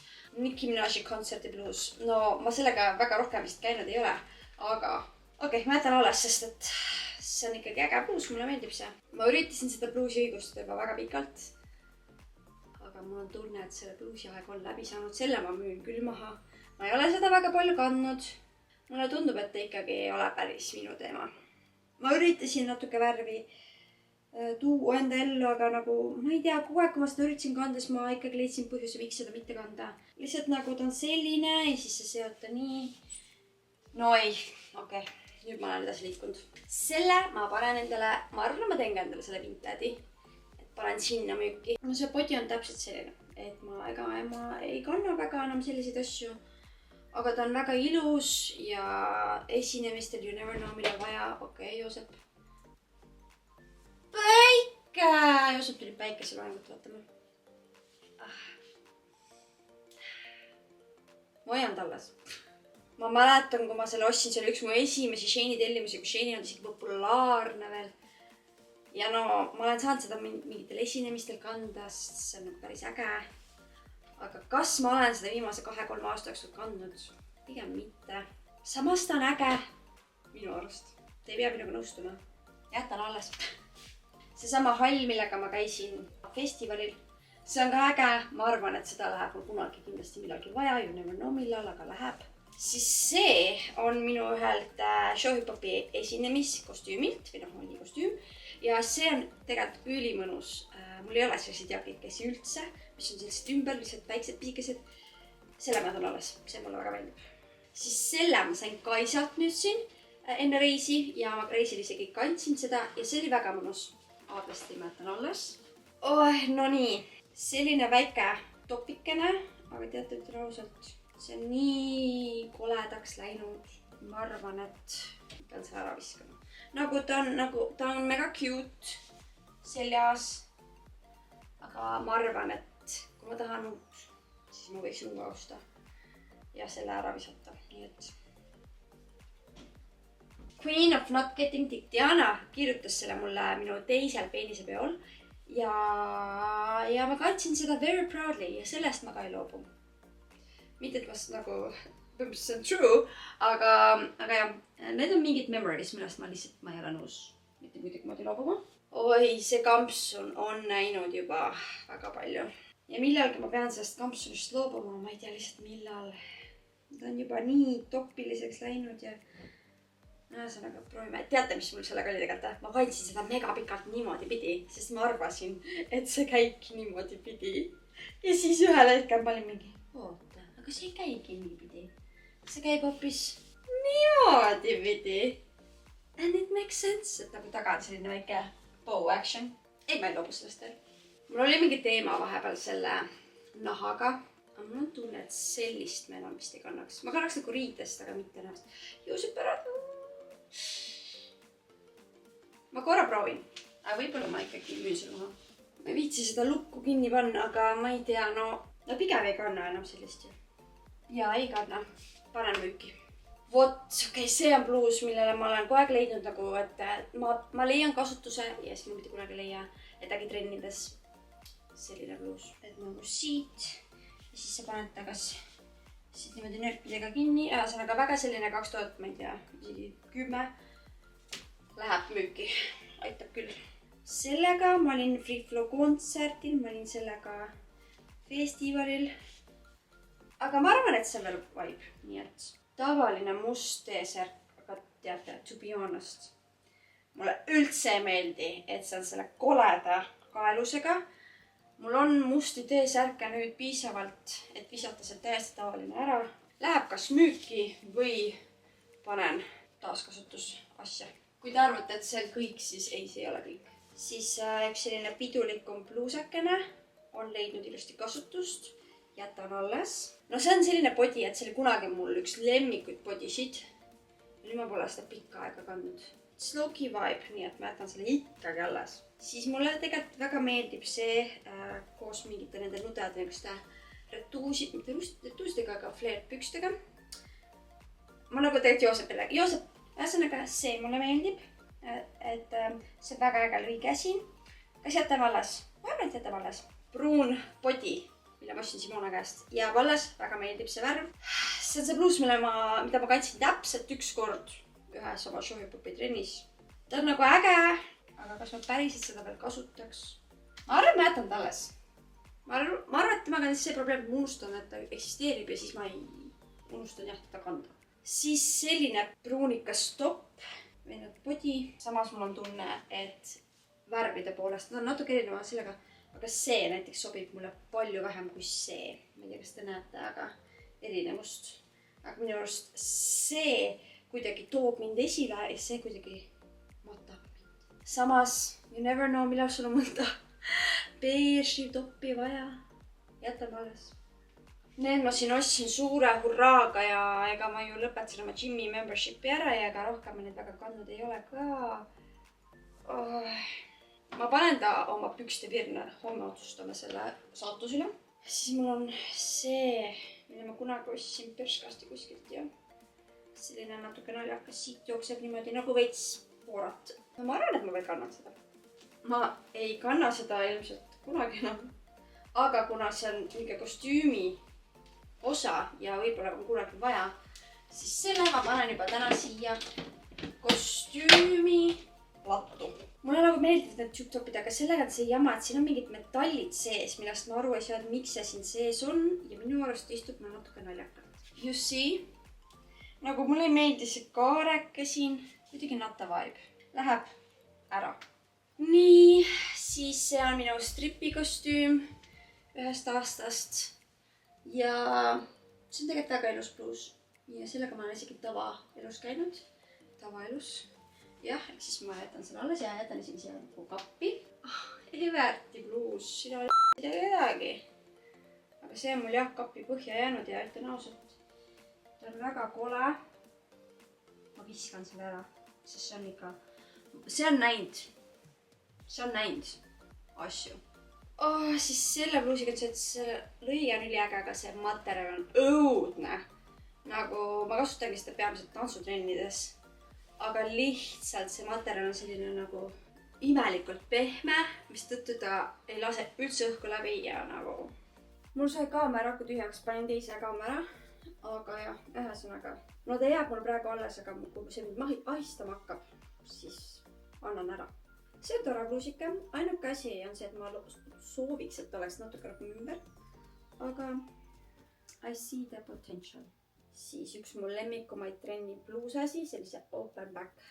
Nicki Minaj'i kontserti bluus. No ma sellega väga rohkem vist käinud ei ole. Aga okei, ma jätan alles, sest et see on ikkagi äge bluus, mulle meeldib see. Ma üritasin seda bluusi õigustada juba väga pikalt. Aga mul on tunne, et selle bluusi aeg on läbi saanud. Selle ma müün küll maha. Ma ei ole seda väga palju kandnud. Mulle tundub, et ta ikkagi ei ole päris minu teema. Ma üritasin natuke värvi tuua enda ellu, aga nagu ma ei tea, kogu aeg, kui ma seda üritasin kanda, siis ma ikkagi leidsin põhjuse, miks seda mitte kanda. Lihtsalt nagu ta on selline ja siis see seota nii. No ei, okei. Nüüd ma olen edasi liikunud. Selle ma panen endale, ma arvan, ma teen ka endale selle Vintage'i. Et panen sinna müüki. No see podi on täpselt selline, et ma ei kanna väga enam selliseid asju. Aga ta on väga ilus ja esinemistel you never know, mida vaja. Okei, Joosep. Päike! Joosep tuli päikese loengut vaatama. Ma hoian tallas. Ma mäletan, kui ma selle ostsin, see oli üks mu esimesi Sheini tellimusi, kui Sheini on isegi populaarne veel. Ja no, ma olen saanud seda mingitel esinemistel kanda, sest see on päris äge. Aga kas ma olen seda viimase 2-3 aasta jooksul kandnud? Pigem mitte. Samas ta on äge minu arust. Te ei pea minuga nõustuma. Jätan alles. Seesama hall, millega ma käisin festivalil. See on ka äge. Ma arvan, et seda läheb mul kunagi kindlasti millalgi vaja. You never know millal, aga läheb. Siis see on minu ühelt Showhip-Hopi esinemiskostüümilt või oli kostüüm. Ja see on tegelikult ülimõnus. Mul ei ole selliseid jakikesi üldse, mis on sellised ümber, lihtsalt väiksed pisikesed. Selle ma jätan alles. See mulle väga meeldib. Siis selle ma sain Kaisalt nüüd siin enne reisi ja ma reisil isegi kandsin seda ja see oli väga mõnus. Aadlasti ma jätan alles. No nii, selline väike topikene, aga teate, ütlen ausalt, see on nii koledaks läinud. Ma arvan, et pean selle ära viskama. Ta on mega cute seljas, aga ma arvan, et kui ma tahan uut, siis ma võiksin uue osta ja selle ära visata. Nii et Queen of Not Getting Dick Diana kirjutas selle mulle minu teisel peenisepeol ja ma kandsin seda very proudly ja sellest ma ka ei loobu. Mitte, et vast nagu see on true, aga jah, need on mingid memories, millest ma ei ole nõus mitte kuidagi moodi loobuma. Oi, see kampsun on näinud juba väga palju. Ja millalgi ma pean sellest kampsunist loobuma, ma ei tea lihtsalt millal. Ta on juba nii topiliseks läinud ja ühesõnaga proovime. Teate, mis mul sellega oli tegelikult? Ma kandsin seda mega pikalt niimoodi pidi, sest ma arvasin, et see käibki niimoodi pidi. Ja siis ühel hetkel ma olin mingi, oota, aga see ei käigi nii pidi. See käib hoopis niimoodi pidi. And it makes sense, et nagu taga on selline väike bow action. Ei, ma ei loobu sellest veel. Mul oli mingi teema vahepeal selle nahaga. aga mul on tunne, et sellist me enam vist ei kannaks. Ma kannaks nagu riidest, aga mitte ennast. Juusepärad. Ma korra proovin. Aga võib-olla ma ikkagi müün selle maha. Ma ei viitsi seda lukku kinni panna, aga ma ei tea, no pigem ei kanna enam sellist ju. Ja ei kanna. Panen müüki. Vot, okei, see on bluus, millele ma olen kogu aeg leidnud nagu, et ma leian kasutuse ja siis ma mitte kunagi leia, et äkki trennides selline bluus. Et nagu siit ja siis sa paned ta kas siit niimoodi nörpidega kinni. See on aga väga selline 2000, ma ei tea, isegi 10 läheb müüki. Aitab küll. Sellega ma olin Free Flow kontserdil, ma olin sellega festivalil. Aga ma arvan, et see on veel vibe, nii et tavaline must T-särk, aga teate, to be honest. Mulle üldse ei meeldi, et see on selle koleda kaelusega. Mul on musti T-särke nüüd piisavalt, et visata see täiesti tavaline ära. Läheb kas müüki või panen taaskasutusasja. Kui te arvate, et see on kõik, siis ei, see ei ole kõik. Siis üks selline pidulikum bluusekene on leidnud ilusti kasutust. Jätan alles. No see on selline body, et see oli kunagi mul üks lemmikuid bodysid. Nüüd ma pole seda pikka aega kandnud. Sloki vibe, nii et ma jätan selle ikkagi alles. Siis mulle tegelikult väga meeldib see koos mingite nende nudede retuusidega, aga flared pükstega. Ma nagu tegelikult Joosepile. Joosep, ühesõnaga see mulle meeldib, et see väga äge lühikäsi. Kas jätame alles? Ma arvan, et jätame alles. Pruun body, mille ma ostsin Simona käest. Ja valles väga meeldib see värv. See on see bluus, mida ma kandsin täpselt üks kord ühes oma showhipupi trennis. Ta on nagu äge, aga kas ma päriselt seda veel kasutaks? Ma arvan, ma jätan ta alles. Ma arvan, et temaga on see probleem, et ma unustan, et ta eksisteerib ja siis ma ei unustan jah teda kanda. Siis selline pruunikas topp, veenad body. Samas mul on tunne, et värvide poolest, nad on natuke erineva sellega. Aga see näiteks sobib mulle palju vähem kui see. Ma ei tea, kas te näete, aga erinevust. Aga minu arust see kuidagi toob mind esile ja see kuidagi matab mind. Samas, you never know, millal sul on mõnda beeži toppi vaja. Jätame alles. Need ma siin ostsin suure hurraaga ja ega ma ju lõpetasin oma gym'i membershipi ära ja ega rohkem ma neid väga kandnud ei ole ka. Ma panen ta oma pükste virna, homme otsustame selle saatuse üle. Siis mul on see, mille ma kunagi ostsin perskasti kuskilt ja selline natuke naljakas siit jookseb niimoodi nagu veits poorat. Ma arvan, et ma veel kannan seda. Ma ei kanna seda ilmselt kunagi enam. Aga kuna see on mingi kostüümi osa ja võib-olla on kunagi vaja, siis selle ma panen juba täna siia kostüümi lattu. Mulle nagu meeldivad need tube-topid, aga sellega on see jama, et siin on mingid metallid sees, millest ma aru ei saa, et miks see siin sees on ja minu arust istub mul natuke naljakalt. You see? Nagu mulle ei meeldi see kaareke siin, kuidagi nata vibe. Läheb ära. Nii, siis see on minu stripikostüüm ühest aastast ja see on tegelikult väga ilus bluus ja sellega ma olen isegi tavaelus käinud. Tavaelus. Jah, ehk siis ma jätan selle alles ja jätan siin siia kappi. Everti bluus, sina ei tea kedagi. Aga see on mul jah kappi põhja jäänud ja ütlen ausalt, ta on väga kole. Ma viskan selle ära, sest see on ikka, see on näinud asju. Siis selle bluusiga ütles, et see lõi on üliäge, aga see materjal on õudne. Nagu ma kasutangi seda peamiselt tantsutrennides. Aga lihtsalt see materjal on selline nagu imelikult pehme, mis tõttu ta ei lase üldse õhku läbi ja nagu... Mul sai kaamera aku tühjaks, panin teise kaamera, aga jah, ühesõnaga. No ta jääb mul praegu alles, aga kui see mind ahistama hakkab, siis annan ära. See on tore bluusike, ainuke asi on see, et ma sooviks, et oleks natuke rohkem ümber, aga I see the potential. Siis üks mul lemmikumaid trenni bluusasi, sellise open back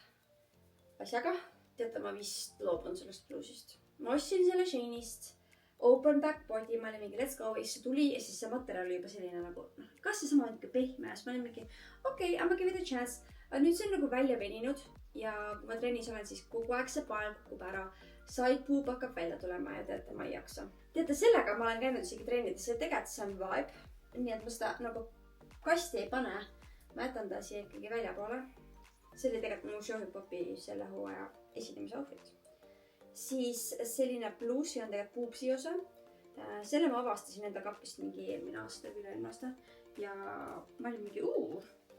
asjaga. Teate, ma vist loobun sellest bluusist. Ma ostsin selle Sheinist open back body, ma olin mingi let's go, ja see tuli ja siis see materjal oli juba selline nagu, kas see sama on ikka pehme ja siis ma olin mingi, okei, I'm gonna give it a chance. Aga nüüd see on nagu välja veninud ja kui ma trennis olen, siis kogu aeg see pael kukub ära. Side boob hakkab välja tulema ja teate, ma ei jaksa. Teate, sellega ma olen käinud isegi trennides ja tegelikult see on vibe. nii et ma seda nagu kasti ei pane. Ma jätan ta siia ikkagi väljapoole. See oli tegelikult mu Show Hip Hopi selle hooaja esinemise outfit. Siis selline bluusi on tegelikult puupsi osa. Selle ma avastasin enda kapist mingi eelmine aasta või üle-eelmine aasta. Ja ma olin mingi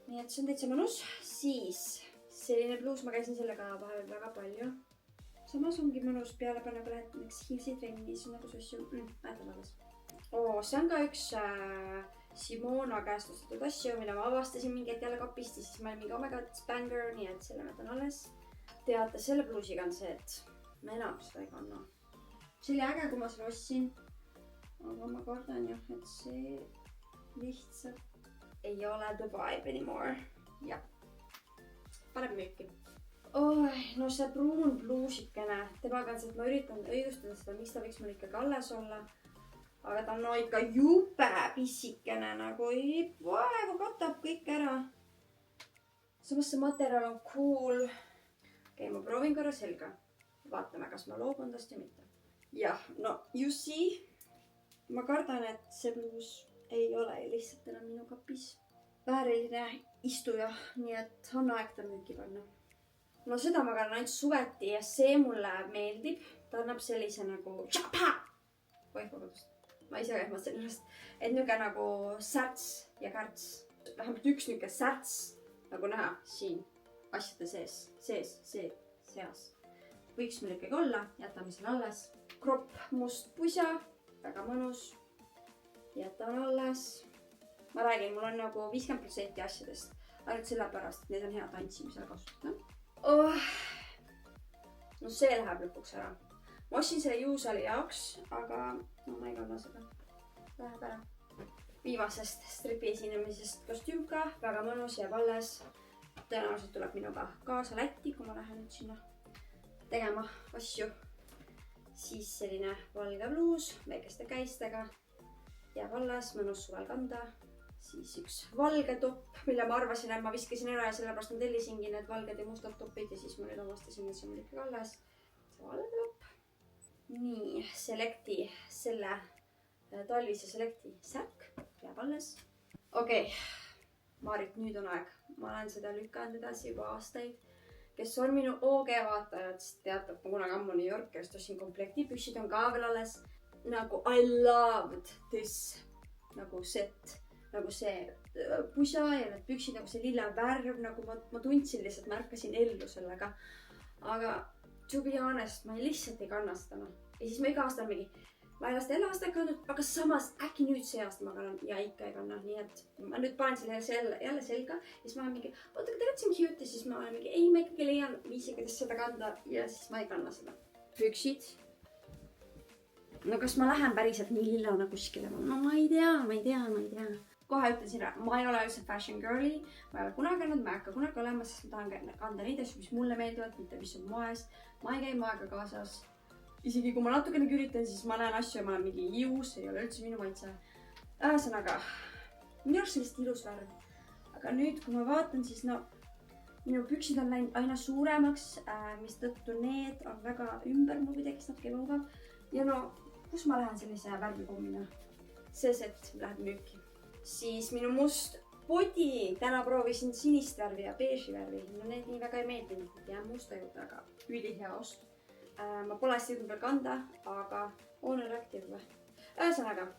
Nii et see on täitsa mõnus. Siis selline bluus, ma käisin sellega vahel väga palju. Samas ongi mõnus peale panna, kui lähed näiteks Hillsi trenni, siis on nagu asju. Mäetan alles. See on ka üks Simona käest ostetud asju, mida ma avastasin mingi hetk jälle kapist ja siis ma olin mingi oh my god, banger, nii et selle mäetan alles. Teate, selle bluusiga on see, et ma enam seda ei kanna. See oli äge, kui ma selle ostsin. Aga ma kardan jah, et see lihtsalt ei ole the vibe anymore. Jah. Paneb müüki. No see pruun bluusikene. Temaga on see, et ma üritan õigustada seda, miks ta võiks mul ikkagi alles olla. Aga ta on ikka jube pissikene nagu vaevu katab kõik ära. Samas see materjal on cool. Okei, ma proovin korra selga. Vaatame, kas ma loobun tast ja mitte. Jah, no you see. Ma kardan, et see bluus ei ole lihtsalt enam minu kapis. Vääriline istuja, nii et on aeg ta müüki panna. No seda ma kannan ainult suveti ja see mulle meeldib. Ta annab sellise nagu vabandust. Ma ise käimas sellest, et niuke nagu särts ja kärts. Vähemalt üks niuke särts nagu näha siin asjade seas. Võiks meil ikkagi olla, jätame selle alles. Kropp must pusa, väga mõnus. Jätan alles. Ma räägin, mul on nagu 50% asjadest. Ainult sellepärast, et need on hea tantsimisele kasutada. No see läheb lõpuks ära. Ma ostsin selle juusali jaoks, aga no ma ei kanna seda. Läheb ära. Viimasest stripi esinemisest kostüümka, väga mõnus jääb alles. Tõenäoliselt tuleb minuga kaasa Lätti, kui ma lähen nüüd sinna tegema asju. Siis selline valge bluus väikeste käistega. Jääb alles, mõnus suvel kanda. Siis üks valge topp, mille ma arvasin, et ma viskasin ära ja sellepärast ma tellisingi need valged ja mustad topid ja siis ma nüüd avastasin, et see on ikkagi alles. See valge topp. Nii, Selecti, selle talvise Selecti särk jääb alles. Okei, Maarit, nüüd on aeg. Ma olen seda lükanud edasi juba aastaid. Kes on minu OG vaatajad, siis teatab, ma kunagi ammu New Yorkist ostsin komplekti. Püssid on ka veel alles. Nagu I loved this nagu set. Nagu see pusa ja need püksid, nagu see lilla värv, nagu ma tundsin lihtsalt, märkasin ellu sellega. Aga to be honest, ma lihtsalt ei kanna seda. Ja siis ma iga aasta on mingi, ma ei lasta jälle aasta kandnud, aga samas äkki nüüd see aasta ma kannan ja ikka ei kanna. Nii et ma nüüd panen selle jälle selga ja siis ma olen mingi, oota, aga tegelikult see on cute ja siis ma olen mingi, ei, ma ikkagi leian viisi, kuidas seda kanda ja siis ma ei kanna seda. Püksid. No kas ma lähen päriselt nii lillana kuskile? No ma ei tea. Kohe ütlesin ära, ma ei ole üldse fashion girly, ma ei ole kunagi olnud, ma ei hakka kunagi olema, sest ma tahan kanda neid asju, mis mulle meeldivad, mitte mis on moes. Ma ei käi moega kaasas. Isegi kui ma natukene üritan, siis ma näen asju ja ma olen mingi ius, ei ole üldse minu maitse. Ühesõnaga, minu arust sellist ilus värv. Aga nüüd, kui ma vaatan, siis no, minu püksid on läinud aina suuremaks, mis tõttu need on väga ümber mu kuidagi natuke ebamugav. Ja no, kus ma lähen sellise värvikommina? See set läheb müüki. Siis minu must body, täna proovisin sinist värvi ja beeži värvi. No need nii väga ei meeldinud, et jään musta juurde, aga ülihea ost. Ma pole hästi jõudnud veel kanda, aga on elective või. Ühesõnaga,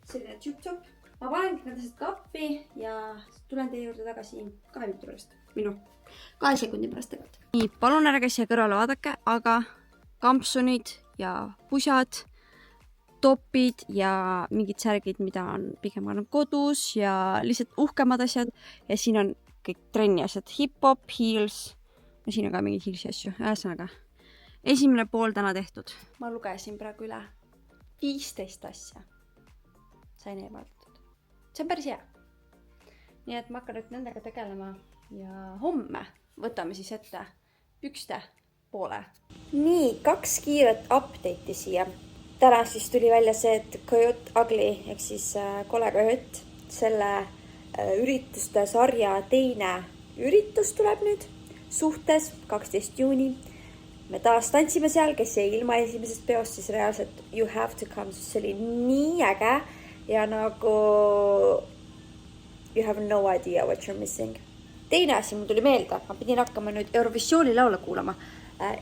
selline tšüp-tšop. Ma panen kõik need asjad kappi ja tulen teie juurde tagasi 2 minuti pärast. Minu 2 sekundi pärast tegelikult. Nii, palun ärge siia kõrvale vaadake, aga kampsunid ja pusad, topid ja mingid särgid, mida on pigem kannab kodus ja lihtsalt uhkemad asjad. Ja siin on kõik trenni asjad, hip-hop, heels. Ja siin on ka mingid heelsi asju. Ühesõnaga, esimene pool täna tehtud. Ma lugesin praegu üle 15 asja. Sain eemaldatud. See on päris hea. Nii et ma hakkan nüüd nendega tegelema ja homme võtame siis ette pükste poole. Nii, 2 kiiret update'i siia. Täna siis tuli välja see, et Coyote Ugly ehk siis kole Coyote, selle ürituste sarja teine üritus tuleb nüüd suhtes 12 juuni. Me taas tantsime seal, kes jäi ilma esimesest peost, siis reaalselt you have to come, sest see oli nii äge. ja nagu you have no idea what you're missing. Teine asi mul tuli meelde, ma pidin hakkama nüüd Eurovisiooni laule kuulama.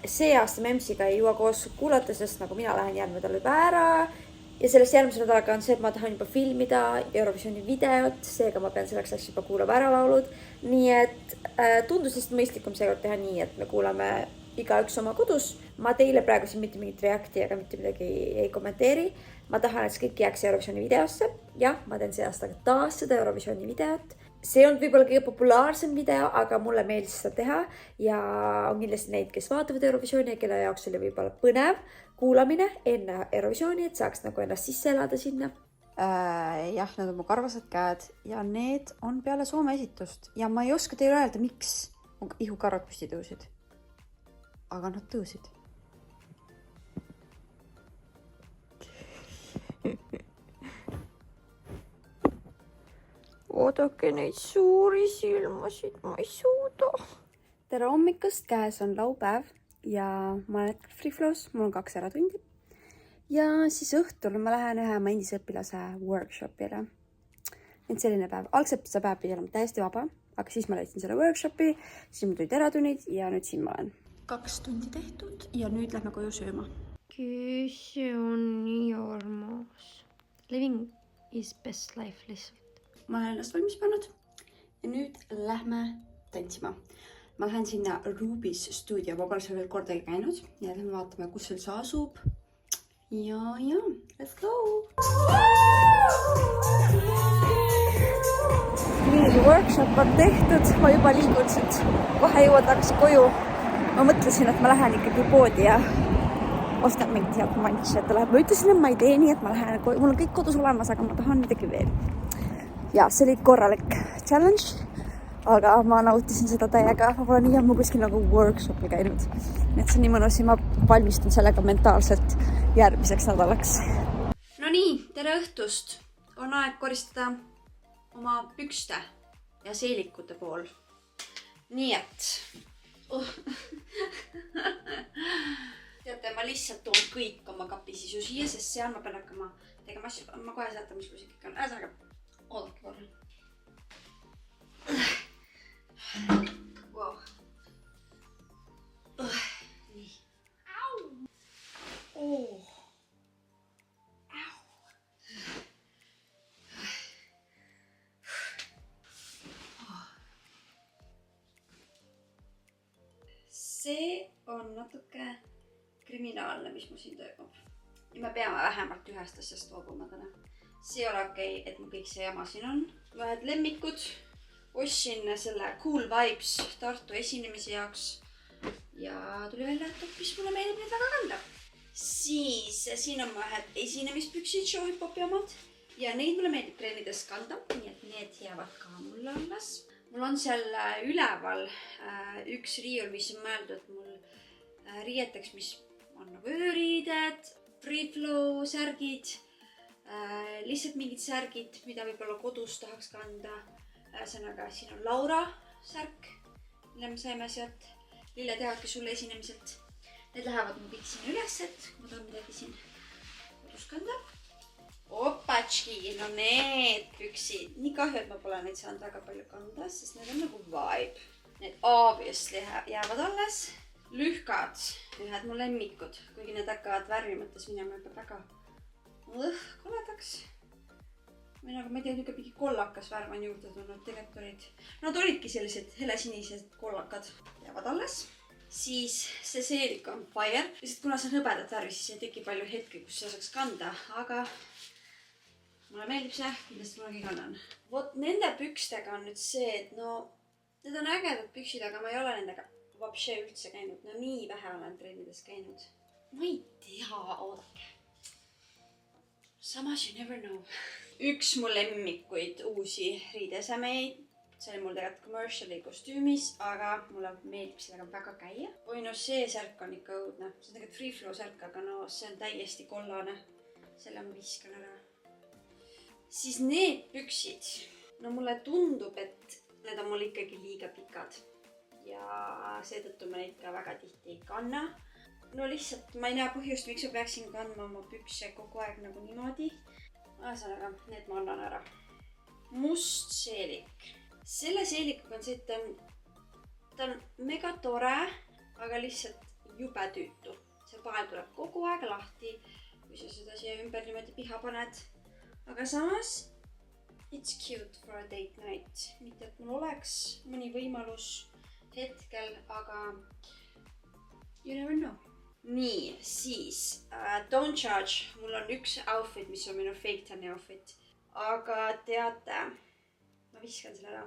See aasta Memsiga ei jõua koos kuulata, sest nagu mina lähen järgmine nädal juba ära. Ja sellest järgmise nädalaga on see, et ma tahan juba filmida Eurovisiooni videot, seega ma pean selleks asjaks juba kuulama ära laulud. Nii et tundus lihtsalt mõistlikum seekord teha nii, et me kuulame igaüks oma kodus. Ma teile praegu siin mitte mingit reakti ega mitte midagi ei kommenteeri. Ma tahan, et kõik jääks Eurovisiooni videosse. Jah, ma teen see aasta taas seda Eurovisiooni videot. See on võib-olla kõige populaarsem video, aga mulle meeldis seda teha ja on kindlasti neid, kes vaatavad Eurovisiooni ja kelle jaoks oli võib-olla põnev kuulamine enne Eurovisiooni, et saaks nagu ennast sisse elada sinna. Jah, need on mu karvased käed ja need on peale Soome esitust ja ma ei oska teile öelda, miks mu ihukarvad püsti tõusid. Aga nad tõusid. Oodake neid suuri silmasid, ma ei suuda. Tere hommikust, käes on laupäev ja ma olen Free Flows, mul on 2 äratundi. Ja siis õhtul ma lähen ühe oma endise õpilase workshopile. Et selline päev. Algselt see päev pidi olema täiesti vaba, aga siis ma leidsin selle workshopi, siis mul tulid äratunnid ja nüüd siin ma olen. 2 tundi tehtud ja nüüd lähme koju sööma. See on nii armas. Living is best life lihtsalt. Ma olen ennast valmis pannud ja nüüd lähme tantsima. Ma lähen sinna Ruby's stuudio, ma pole seal veel kordagi käinud ja lähme vaatame, kus seal see asub. Ja, let's go! Nii, workshop on tehtud, ma juba liigun siit, kohe jõuan tagasi koju. Ma mõtlesin, et ma lähen ikkagi poodi ja ostan mingit head manši, et läheb. Ma ütlesin, et ma ei tee nii, et ma lähen, mul on kõik kodus olemas, aga ma tahan midagi veel. Ja see oli korralik challenge, aga ma nautisin seda täiega. Ma pole nii ammu kuskil nagu workshopi käinud. Nii et see on nii mõnus ja ma valmistun sellega mentaalselt järgmiseks nädalaks. No nii, tere õhtust. On aeg koristada oma pükste ja seelikute pool. Nii et... Teate, ma lihtsalt toon kõik oma kapisisu siia, sest seal ma pean hakkama tegema asju. Ma kohe saatan, mis kus ikka on. Äsaga. Oodake korra. Wow. Nii. Au! Oh. Au! See on natuke kriminaalne, mis mu siin toimub. Ja me peame vähemalt ühest asjast loobuma täna. See ei ole okei, et mu kõik see jama siin on. Mõhed lemmikud. Ostsin selle Cool Vibes Tartu esinemise jaoks. Ja tuli välja, et hoopis mulle meeldib neid väga kanda. Siis siin on mõhed esinemispüksid, show-hip-hopi omad. Ja neid mulle meeldib treenides kanda. Nii et need jäävad ka mulle alles. Mul on seal üleval üks riiul, mis on mõeldud mul riieteks, mis on nagu ööriided, Free Flow särgid. Lihtsalt mingid särgid, mida võib-olla kodus tahaks kanda. Ühesõnaga, siin on Laura särk, mille me saime sealt lilletehake sulle esinemiselt. Need lähevad mu kõik siin üles, et ma tahan midagi siin kodus kanda. Opatški, no need püksid. Nii kahju, et ma pole neid saanud väga palju kanda, sest need on nagu vibe. Need obviously jäävad alles. Lühkad, ühed mu lemmikud, kuigi need hakkavad värvi mõttes minema juba väga koledaks. Või nagu ma ei tea, niisugune mingi kollakas värv on juurde tulnud, tegelikult olid. Nad olidki sellised helesinised kollakad. Jäävad alles. Siis see seelik on fire. Lihtsalt kuna see on hõbedat värvi, siis ei teki palju hetki, kus see saaks kanda. Aga mulle meeldib see, kindlasti mulle kannan. Vot nende pükstega on nüüd see, et no need on ägedad püksid, aga ma ei ole nendega vapše üldse käinud. No nii vähe olen treenides käinud. Ma ei tea, oodake. Samas you never know. Üks mu lemmikuid uusi riidesemeid. See oli mul tegelikult commerciali kostüümis, aga mulle meeldib sellega väga käia. Oi no see särk on ikka õudne. See on tegelikult Free Flow särk, aga no see on täiesti kollane. Selle ma viskan ära. Siis need püksid. No mulle tundub, et need on mul ikkagi liiga pikad. Ja seetõttu ma neid ka väga tihti ei kanna. No lihtsalt ma ei näe põhjust, miks ma peaksin kandma oma pükse kogu aeg nagu niimoodi. Ühesõnaga, need ma annan ära. Must seelik. Selle seelikuga on see, et ta on mega tore, aga lihtsalt jube tüütu. See pael tuleb kogu aeg lahti, kui sa seda siia ümber niimoodi piha paned. Aga samas, it's cute for a date night. Mitte, et mul oleks mõni võimalus hetkel, aga you never know. Nii, siis don't judge. Mul on üks outfit, mis on minu fake tan'i outfit. Aga teate, ma viskan selle ära.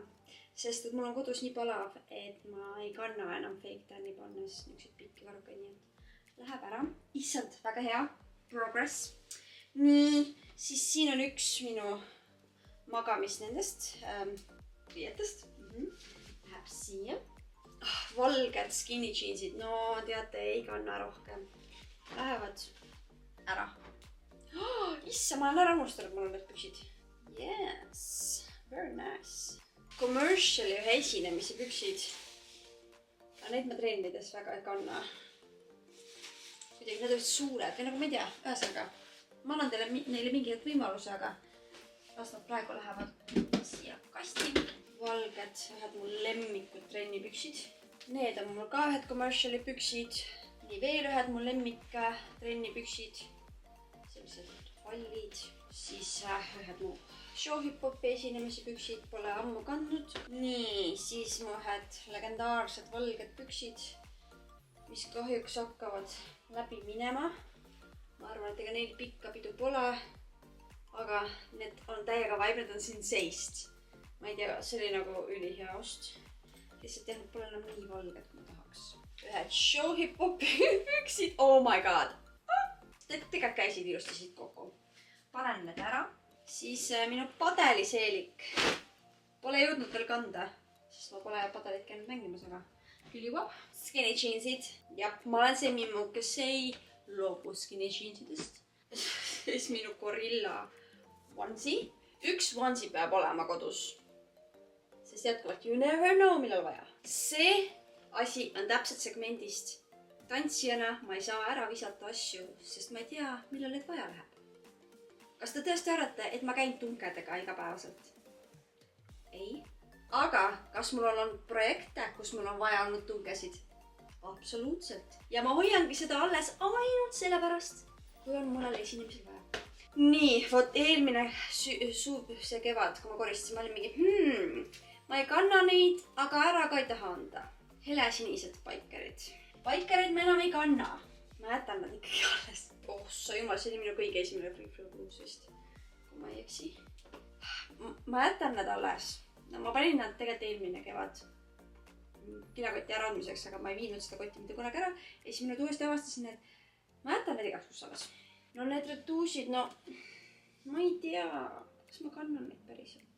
Sest et mul on kodus nii palav, et ma ei kanna enam fake tan'i pannes niisuguseid pikki varrukaid, nii et läheb ära. Issand, väga hea. Progress. Nii, siis siin on üks minu magamis nendest riietest. Läheb siia. Valged skinny jeansid. No teate, ei kanna rohkem. Lähevad ära. Issa, ma olen ära unustanud, mul on need püksid. Yes, very nice. Commerciali ühe esinemise püksid. Aga neid ma trennides väga ei kanna. Kuidagi need olid suured või nagu ma ei tea, ühesõnaga. Ma annan neile mingi hetk võimaluse, aga las nad praegu lähevad siia kasti. Valged, ühed mul lemmikud trennipüksid. Need on mul ka ühed commerciali püksid. Nii veel ühed mul lemmik trennipüksid. Sellised fallid. Siis ühed mu show-hip-hopi esinemise püksid pole ammu kandnud. Nii, siis mu ühed legendaarsed valged püksid, mis kahjuks hakkavad läbi minema. Ma arvan, et ega neil pikka pidu pole, aga need on täiega vibe, need on siin seist. Ma ei tea, see oli nagu ülihea ost. Lihtsalt jah, need pole enam nii valged, kui ma tahaks. Ühed show-hip-hopi püksid, oh my god! Tegelikult käisid ilusti siit kokku. Panen need ära. Siis minu padeliseelik. Pole jõudnud veel kanda, sest ma pole padelit käinud mängimas, aga küll jõuab. Skinny jeansid. Jah, ma olen see mimmu, kes ei loobu skinny jeansidest. Siis minu gorilla onesie. Üks onesie peab olema kodus. Sest jätkuvalt you never know, millal vaja. See asi on täpselt segmendist. Tantsijana ma ei saa ära visata asju, sest ma ei tea, millal need vaja läheb. Kas te tõesti arvate, et ma käin tunkedega igapäevaselt? Ei. Aga kas mul on projekte, kus mul on vaja olnud tungesid? Absoluutselt. Ja ma hoiangi seda alles ainult sellepärast, kui on mõnel esinemisel vaja. Nii, vot eelmine see kevad, kui ma koristasin, ma olin mingi, ma ei kanna neid, aga ära ka ei taha anda. Helesinised paikerid. Paikerid ma enam ei kanna. Ma jätan nad ikkagi alles. Oh, sa jumal, see oli minu kõige esimene Free-Flow-Blues vist, kui ma ei eksi. Ma jätan nad alles. No, ma panin nad tegelikult eelmine kevad kinakoti ära andmiseks, aga ma ei viinud seda kotti mitte kunagi ära. Ja siis ma nüüd uuesti avastasin, et ma jätan need igaks kus alles. No need retuusid, no ma ei tea, kas ma kannan neid päriselt.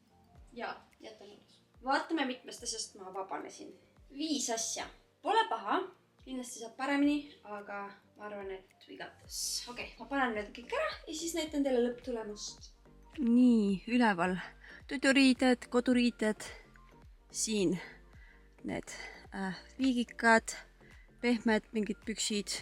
Jaa, jätan alles. Vaatame mitmest asjast ma vabanesin. 5 asja. Pole paha, kindlasti saab paremini, aga ma arvan, et we got this. Okei, ma panen need kõik ära ja siis näitan teile lõpptulemust. Nii, üleval. Tuduriited, koduriited. Siin need viigikad, pehmed mingid püksid,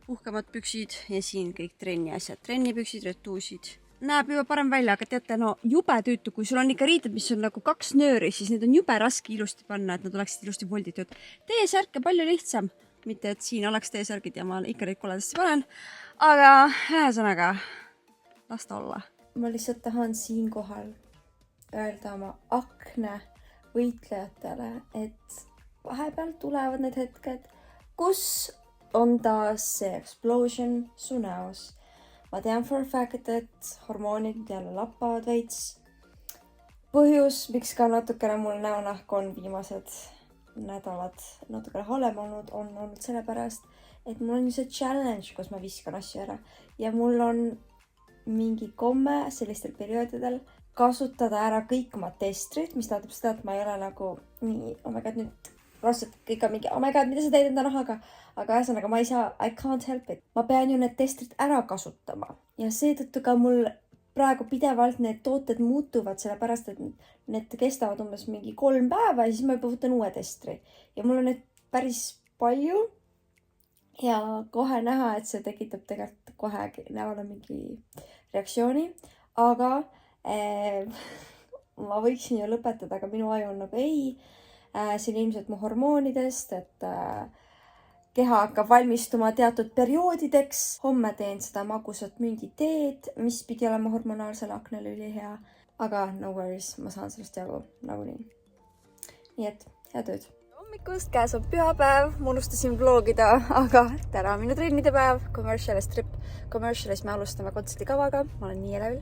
uhkemad püksid ja siin kõik trenni asjad. Trennipüksid, retuusid. Näeb juba parem välja, aga teate, no jube tüütu, kui sul on ikka riited, mis on nagu 2 nööri, siis need on jube raske ilusti panna, et nad oleksid ilusti volditud. T-särk on palju lihtsam. Mitte, et siin oleks T-särgid ja ma ikka neid koledasti panen. Aga ühesõnaga, las ta olla. Ma lihtsalt tahan siinkohal öelda oma akne võitlejatele, et vahepeal tulevad need hetked, kus on taas see explosion su näos. Ma tean for a fact, et hormoonid jälle lappavad veits. Põhjus, miks ka natukene mul näonahk on viimased nädalad natukene halem olnud, on olnud sellepärast, et mul on see challenge, kus ma viskan asju ära. Ja mul on mingi komme sellistel perioodidel kasutada ära kõik oma testrid, mis tähendab seda, et ma ei ole nagu nii, oh my god, nüüd vastab kõik on mingi, oh my god, mida sa teed enda nahaga? Aga ühesõnaga, ma ei saa, I can't help it. Ma pean ju need testrid ära kasutama. Ja seetõttu ka mul praegu pidevalt need tooted muutuvad, sellepärast, et need kestavad umbes mingi 3 päeva ja siis ma juba võtan uue testri. Ja mul on need päris palju ja kohe näha, et see tekitab tegelikult kohe näole mingi reaktsiooni. aga ma võiksin ju lõpetada, aga minu aju on nagu ei. See on ilmselt mu hormoonidest, et keha hakkab valmistuma teatud perioodideks. Homme teen seda magusat münditeed, mis pidi olema hormonaalsele aknele ülihea. Aga no worries, ma saan sellest jagu nagunii. Nii et head ööd. Hommikust, käes on pühapäev, ma unustasin vlogida, aga täna on minu trennide päev. Commercialis trip. Commercialis me alustame kontsertikavaga, ma olen nii elevil.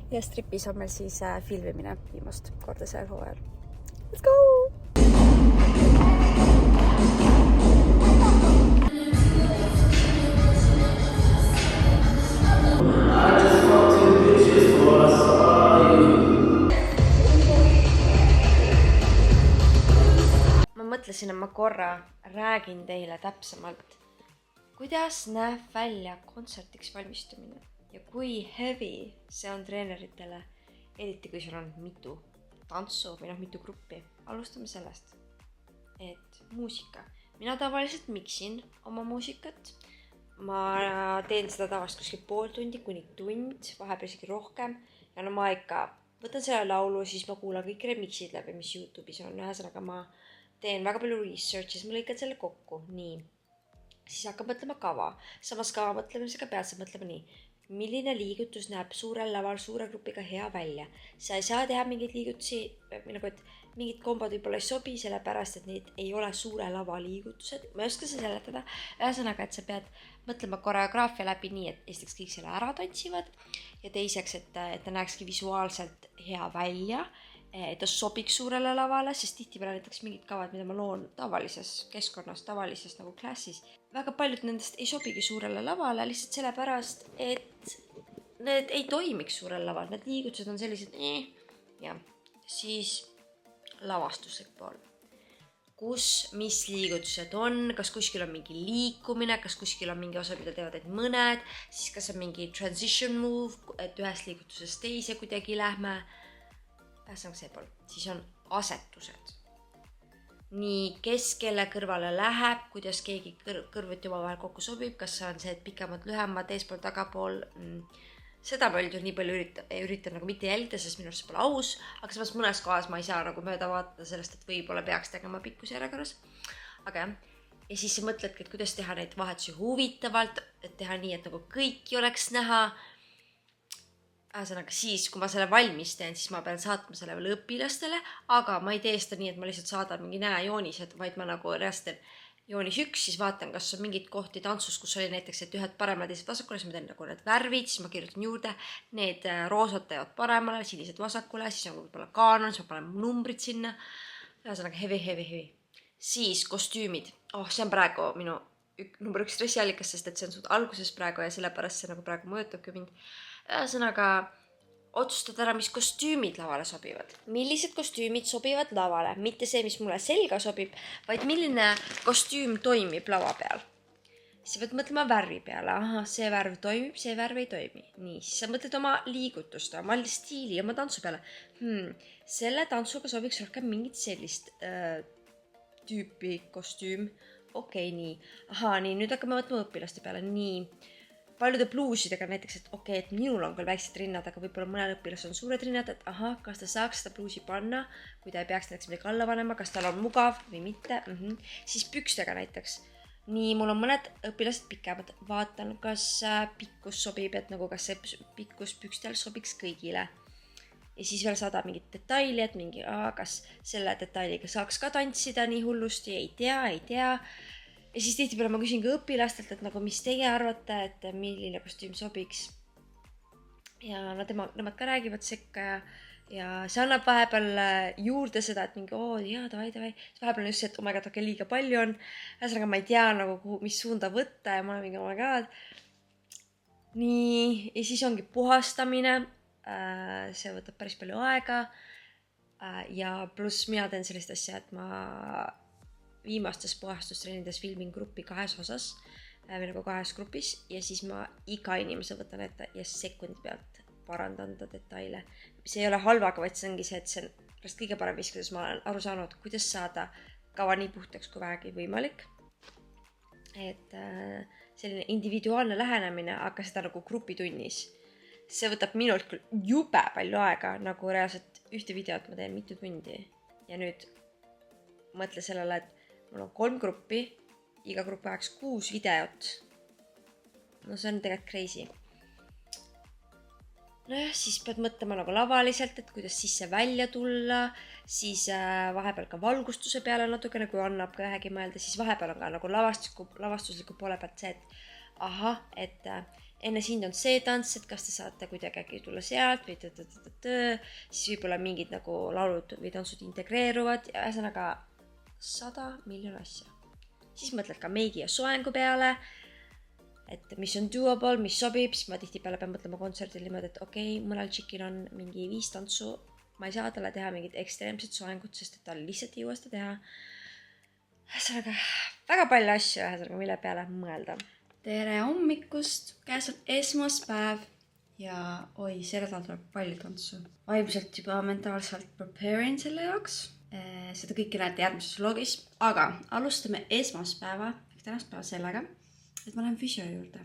Ja stripis on meil siis filmimine viimast korda seal hooajal. Let's go! Mõtlesin, et ma korra räägin teile täpsemalt, kuidas näeb välja kontsertiks valmistumine ja kui heavy see on treeneritele, eriti kui sul on mitu tantsu või mitu gruppi. Alustame sellest, et muusika. Mina tavaliselt miksin oma muusikat. Ma teen seda tavaliselt kuskil pool tundi kuni tund, vahepeal isegi rohkem. Ja no ma ikka võtan selle laulu, siis ma kuulan kõik remixid läbi, mis YouTube'is on. Ühesõnaga ma teen väga palju research, siis ma lõikan selle kokku. Nii. Siis hakkab mõtlema kava. Samas kava mõtlemisega pead sa mõtlema nii. Milline liigutus näeb suurel laval suure grupiga hea välja? Sa ei saa teha mingeid liigutusi, nagu et mingid kombod võib-olla ei sobi, sellepärast, et need ei ole suure lava liigutused. Ma ei oska seda seletada. Ühesõnaga, et sa pead mõtlema koreograafia läbi nii, et esiteks kõik selle ära tantsivad ja teiseks, et ta näekski visuaalselt hea välja, et ta sobiks suurele lavale, sest tihtipeale näiteks mingid kavad, mida ma loon tavalises keskkonnas, tavalises nagu klassis. Väga paljud nendest ei sobigi suurele lavale lihtsalt sellepärast, et need ei toimiks suurel laval. Need liigutused on sellised ja siis lavastuslik pool. Mis liigutused on, kas kuskil on mingi liikumine, kas kuskil on mingi osa, mida teevad mõned, siis kas on mingi transition move, et ühest liigutusest teise kuidagi lähme. Ühesõnaga see pool. Siis on asetused. Nii, kes kelle kõrvale läheb, kuidas keegi kõrvuti oma vahel kokku sobib, kas on see, et pikemad, lühemad, eespool, tagapool. Seda ma nii palju üritan nagu mitte jälgida, sest minu arust see pole aus, aga samas mõnes kohas ma ei saa nagu mööda vaadata sellest, et võib-olla peaks tegema pikkuse järjekorras. Aga jah, ja siis sa mõtledki, et kuidas teha neid vahetusi huvitavalt, et teha nii, et nagu kõiki oleks näha. Ühesõnaga siis, kui ma selle valmis teen, siis ma pean saatma selle veel õpilastele, aga ma ei tee seda nii, et ma lihtsalt saadan mingi näejoonised, vaid ma nagu reastan joonis 1, siis vaatan, kas on mingid kohti tantsus, kus oli näiteks, et ühed paremale, teised vasakule, siis ma teen nagu need värvid, siis ma kirjutan juurde, need roosad teevad paremale, sinised vasakule, siis on võib-olla kaanon, siis ma panen numbrid sinna. Ühesõnaga heavy. Siis kostüümid. See on praegu minu number 1 stressiallikas, sest et see on suht alguses praegu ja sellepärast see nagu praegu mõjutabki mind. Ühesõnaga, otsustada ära, mis kostüümid lavale sobivad. Millised kostüümid sobivad lavale? Mitte see, mis mulle selga sobib, vaid milline kostüüm toimib lava peal. Siis pead mõtlema värvi peale. See värv toimib, see värv ei toimi. Nii, siis sa mõtled oma liigutust, oma stiili, oma tantsu peale. Selle tantsuga sobiks rohkem mingit sellist tüüpi kostüüm. Okei, nii. Nii, nüüd hakkame mõtlema õpilaste peale. Nii. Paljude bluusidega näiteks, et minul on küll väiksed rinnad, aga võib-olla mõnel õpilasel on suured rinnad, et kas ta saaks seda bluusi panna, kui ta ei peaks näiteks midagi alla panema, kas tal on mugav või mitte. Siis pükstega näiteks. Nii, mul on mõned õpilased pikemad. Vaatan, kas pikkus sobib, et nagu kas see pikkus pükstel sobiks kõigile. Ja siis veel saada mingit detaili, et mingi, kas selle detailiga saaks ka tantsida nii hullusti, ei tea. Ja siis tihtipeale ma küsin ka õpilastelt, et nagu, mis teie arvate, et milline kostüüm sobiks. Ja nemad ka räägivad sekka ja see annab vahepeal juurde seda, et mingi, davai. Vahepeal on just see, et my god, liiga palju on. Ühesõnaga ma ei tea nagu, mis suunda võtta ja ma olen mingi, oh my god. Nii, ja siis ongi puhastamine. See võtab päris palju aega. Ja pluss mina teen sellist asja, et ma viimastes puhastustreenides filmin gruppi 2 osas, või nagu 2 grupis, ja siis ma iga inimese võtan ette ja sekundi pealt parandan ta detaile. See ei ole halvaga, vaid see ongi see, et see on kõige parem viis, kuidas ma olen aru saanud, kuidas saada kava nii puhtaks kui vähegi võimalik. Et selline individuaalne lähenemine, aga seda nagu grupitunnis. see võtab minult küll jube palju aega, nagu reaalselt ühte videot ma teen mitu tundi. Ja nüüd mõtle sellele, et mul on 3 gruppi, iga grupp ajaks 6 videot. No see on tegelikult crazy. Nojah, siis pead mõtlema nagu lavaliselt, et kuidas sisse välja tulla, siis vahepeal ka valgustuse peale natukene, kui annab ka vähegi mõelda, siis vahepeal on ka nagu lavastusliku poole pealt see, et ahah, et enne sind on see tants, et kas te saate kuidagi äkki tulla sealt või siis võib-olla mingid nagu laulud või tantsud integreeruvad ja ühesõnaga 100 miljon asja. Siis mõtled ka meigi ja soengu peale, et mis on doable, mis sobib, siis ma tihtipeale pean mõtlema kontserdil niimoodi, et okei, mõnel tšikil on mingi 5 tantsu, ma ei saa talle teha mingit ekstreemset soengut, sest et tal lihtsalt ei jõua seda teha. Ühesõnaga, väga palju asju, ühesõnaga, mille peale mõelda. Tere hommikust, käes on esmaspäev ja oi, selle nädal tuleb palju tantsu. Vaimselt juba mentaalselt prepare'in selle jaoks. Seda kõike näete järgmises vlogis, aga alustame esmaspäeva, tänast päeva sellega, et ma lähen füsio juurde.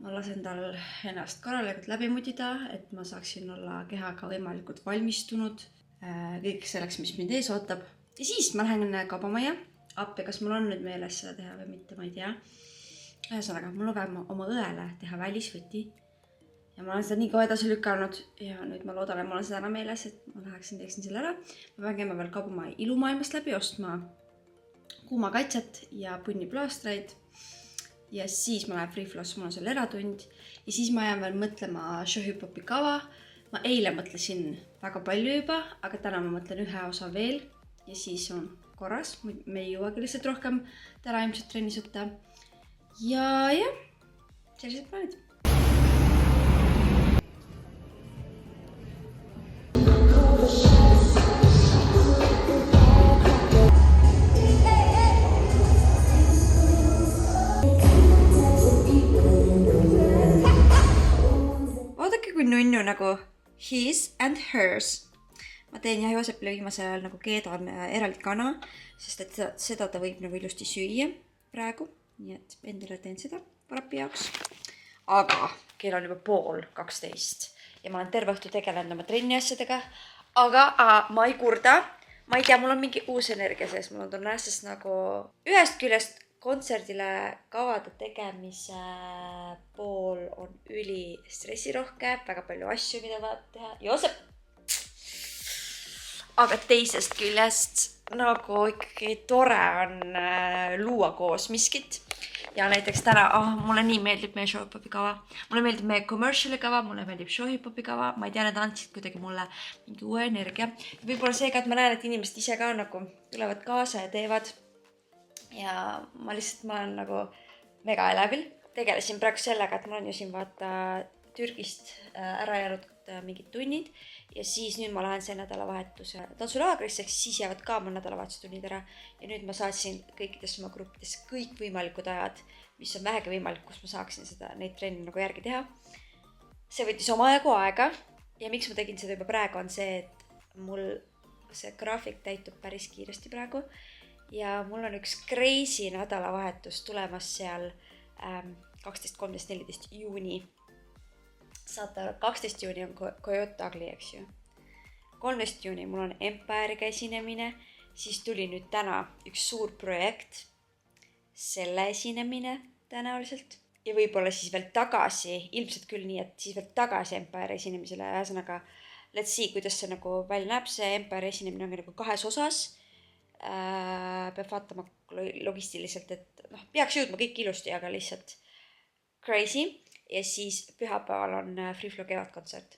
Ma lasen tal ennast korralikult läbi mudida, et ma saaksin olla kehaga võimalikult valmistunud kõik selleks, mis mind ees ootab. Ja siis ma lähen kaubamajja appi, kas mul on nüüd meeles seda teha või mitte, ma ei tea. Ühesõnaga, mul on vaja oma õele teha välisvõti ja ma olen seda nii kaua edasi lükanud ja nüüd ma loodan, et mul on seda enam meeles, et ma teeksin selle ära. Ma pean käima veel kaubamaja ilumaailmast läbi ostma kuumakaitset ja punniplaastreid. Ja siis ma lähen Free Floss, mul on seal eratund. Ja siis ma jään veel mõtlema Shohipopi kava. Ma eile mõtlesin väga palju juba, aga täna ma mõtlen ühe osa veel. Ja siis on korras. Me ei jõuagi lihtsalt rohkem täna ilmselt trennis võtta. Ja sellised plaanid. Nunnu nagu his and hers. Ma teen jah Joosepile viimasel ajal nagu keedan eraldi kana, sest et seda ta võib nagu ilusti süüa praegu. Nii et endale teen seda parapi jaoks. Aga kell on juba 11:30 ja ma olen terve õhtu tegelenud oma trenni asjadega. Aga ma ei kurda. Ma ei tea, mul on mingi uus energia sees. Mul on tunne, sest nagu ühest küljest kontserdile kavade tegemise pool on üli stressirohke, väga palju asju, mida vaat teha. Joosep! Aga teisest küljest nagu ikkagi tore on luua koos miskit. Ja näiteks täna, mulle nii meeldib meie Shohipopi kava. Mulle meeldib meie commerciali kava, mulle meeldib Shohipopi kava. Ma ei tea, need andsid kuidagi mulle mingi uue energia. Võib-olla seega, et ma näen, et inimesed ise ka nagu tulevad kaasa ja teevad. Ja ma olen nagu mega elevil. Tegelesin praegu sellega, et ma olen ju siin vaata Türgist ära jäänud mingid tunnid ja siis nüüd ma lähen see nädalavahetuse tantsulaagrisse, siis jäävad ka mu nädalavahetustunnid ära ja nüüd ma saatsin kõikidesse oma gruppidesse kõik võimalikud ajad, mis on vähegi võimalik, kus ma saaksin neid trenni nagu järgi teha. See võttis omajagu aega ja miks ma tegin seda juba praegu on see, et mul see graafik täitub päris kiiresti praegu. Ja mul on üks crazy nädalavahetus tulemas seal 12, 13, 14 juuni. Saate aru, 12 juuni on Coyote Ugly, eks ju. 13 juuni mul on Empire'iga esinemine, siis tuli nüüd täna üks suur projekt, selle esinemine tõenäoliselt. Ja võib-olla siis veel tagasi, ilmselt küll nii, et siis veel tagasi Empire esinemisele. Ühesõnaga, let's see, kuidas see nagu välja näeb. See Empire esinemine on nagu 2 osas. Peab vaatama logistiliselt, et peaks jõudma kõik ilusti, aga lihtsalt crazy. Ja siis pühapäeval on Free Flow kevadkontsert.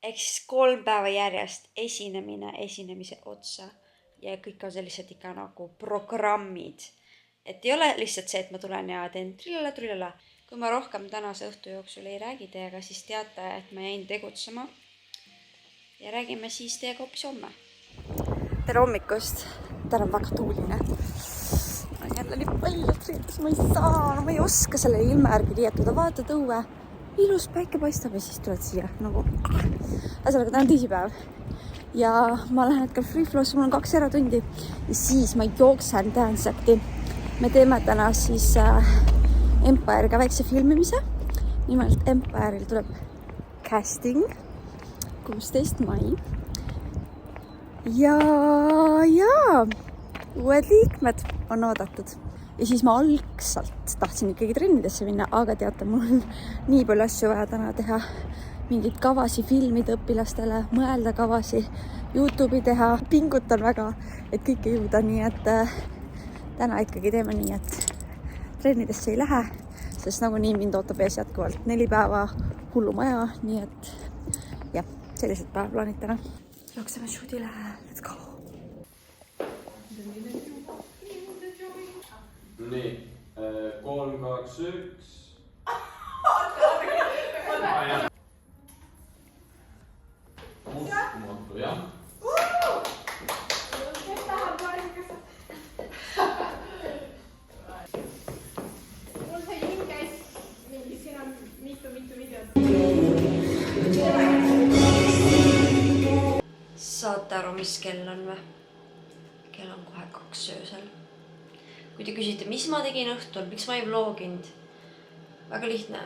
Ehk siis 3 päeva järjest esinemise otsa ja kõik on sellised ikka nagu programmid. Et ei ole lihtsalt see, et ma tulen ja teen trillala. Kui ma rohkem tänase õhtu jooksul ei räägi teiega, siis teate, et ma jäin tegutsema ja räägime siis teiega hoopis homme. Tere hommikust, täna on väga tuuline. Ma olen jälle nii palju triitus, ma ei saa, ma ei oska selle ilma järgi riietuda. Vaatad õue, ilus päike paistab ja siis tuled siia. Ühesõnaga, täna on teisipäev ja ma lähen hetkel Free Flow'sse, mul on 2 eratundi ja siis ma jooksen Danceacti. Me teeme täna siis Empire'iga väikse filmimise nimelt Empire'il tuleb casting 16 mai. Ja uued liikmed on oodatud. Ja siis ma algselt tahtsin ikkagi trennidesse minna, aga teate, mul on nii palju asju vaja täna teha. Mingid kavasi filmida õpilastele, mõelda kavasi, YouTube'i teha. Pingutan väga, et kõike jõuda, nii et täna ikkagi teeme nii, et trennidesse ei lähe, sest nagunii mind ootab ees jätkuvalt 4 päeva hullumaja, nii et jah, sellised päevaplaanid täna. Jookseme shootile, let's go! Nii, 3, 2, 1. Uskumatu, jah. Mul see hing käis mingi siin on mitu videot. Saate aru, mis kell on või? Kell on kohe 2 öösel. Kui te küsite, mis ma tegin õhtul, miks ma ei vloginud? Väga lihtne.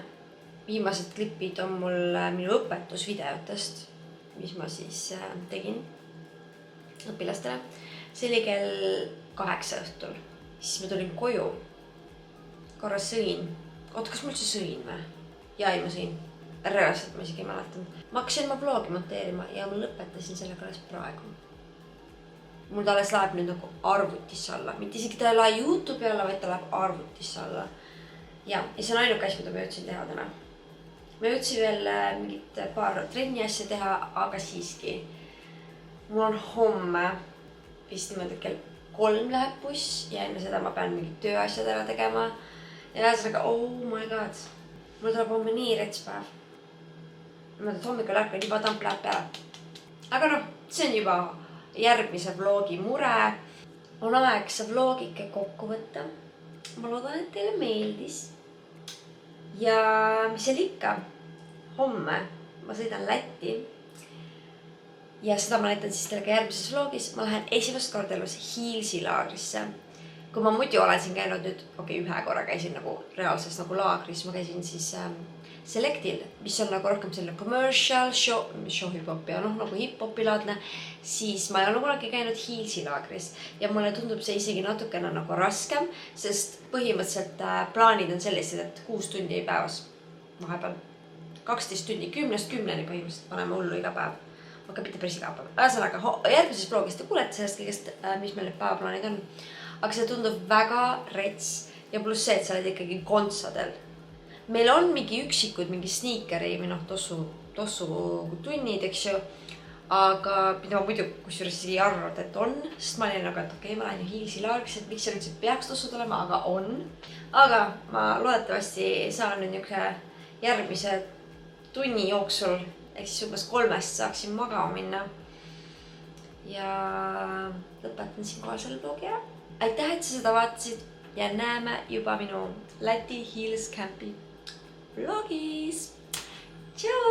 Viimased klipid on mul minu õpetusvideotest, mis ma siis tegin õpilastele. See oli kell 8 õhtul. Siis ma tulin koju. Korra sõin. Oota, kas ma üldse sõin või? Jaa, ei ma sõin. Reaalselt ma isegi ei mäletanud. Ma hakkasin ma vlogi monteerima ja ma lõpetasin sellega alles praegu. Mul ta alles läheb nüüd nagu arvutisse alla. Mitte isegi ta ei lähe YouTube'i alla, vaid ta läheb arvutisse alla. Ja see on ainuke asja, mida ma jõudsin teha täna. Ma jõudsin veel mingit paar trenni asja teha, aga siiski. Mul on homme vist niimoodi, et kell 3 läheb buss ja enne seda ma pean mingid tööasjad ära tegema. Ja ühesõnaga, oh my god, mul tuleb homme nii retspäev. Ma mõtlen, et hommikul ärkan juba tamp läheb peale. Aga noh, see on juba järgmise vlogi mure. On aeg see vlogike kokku võtta. Ma loodan, et teile meeldis. Ja mis seal ikka? Homme ma sõidan Lätti. Ja seda ma näitan siis teile ka järgmises vlogis. Ma lähen esimest korda elus Hiilsi laagrisse. Kui ma muidu olen siin käinud nüüd, ühe korra käisin nagu reaalses nagu laagris. Ma käisin siis Selectil, mis on nagu rohkem selline commercial, show hip-hop ja noh, nagu hip-hopi laadne, siis ma ei ole kunagi käinud Hiilsi laagris ja mulle tundub see isegi natukene nagu raskem, sest põhimõtteliselt plaanid on sellised, et 6 tundi päevas vahepeal, 12 tundi, 10-10 põhimõtteliselt paneme hullu iga päev, aga mitte päris iga päev. Ühesõnaga, järgmises vlogis te kuulete sellest kõigest, mis meil need päevaplaanid on, aga see tundub väga rets ja pluss see, et sa oled ikkagi kontsadel. Meil on mingi üksikud, mingi sneakeri või noh, tossu tunnid, eks ju. Aga mida ma muidu kusjuures ei arvanud, et on, sest ma olin nagu, et okei, ma lähen ju Hiilsi laagris, et miks see nüüd peaks tossud olema, aga on. Aga ma loodetavasti saan nüüd niisuguse järgmise tunni jooksul, ehk siis umbes 3-st saaksin magama minna. Ja lõpetan siinkohal selle vlogi ära. Aitäh, et sa seda vaatasid ja näeme juba minu Läti Hiils campi vlogis. Tšau!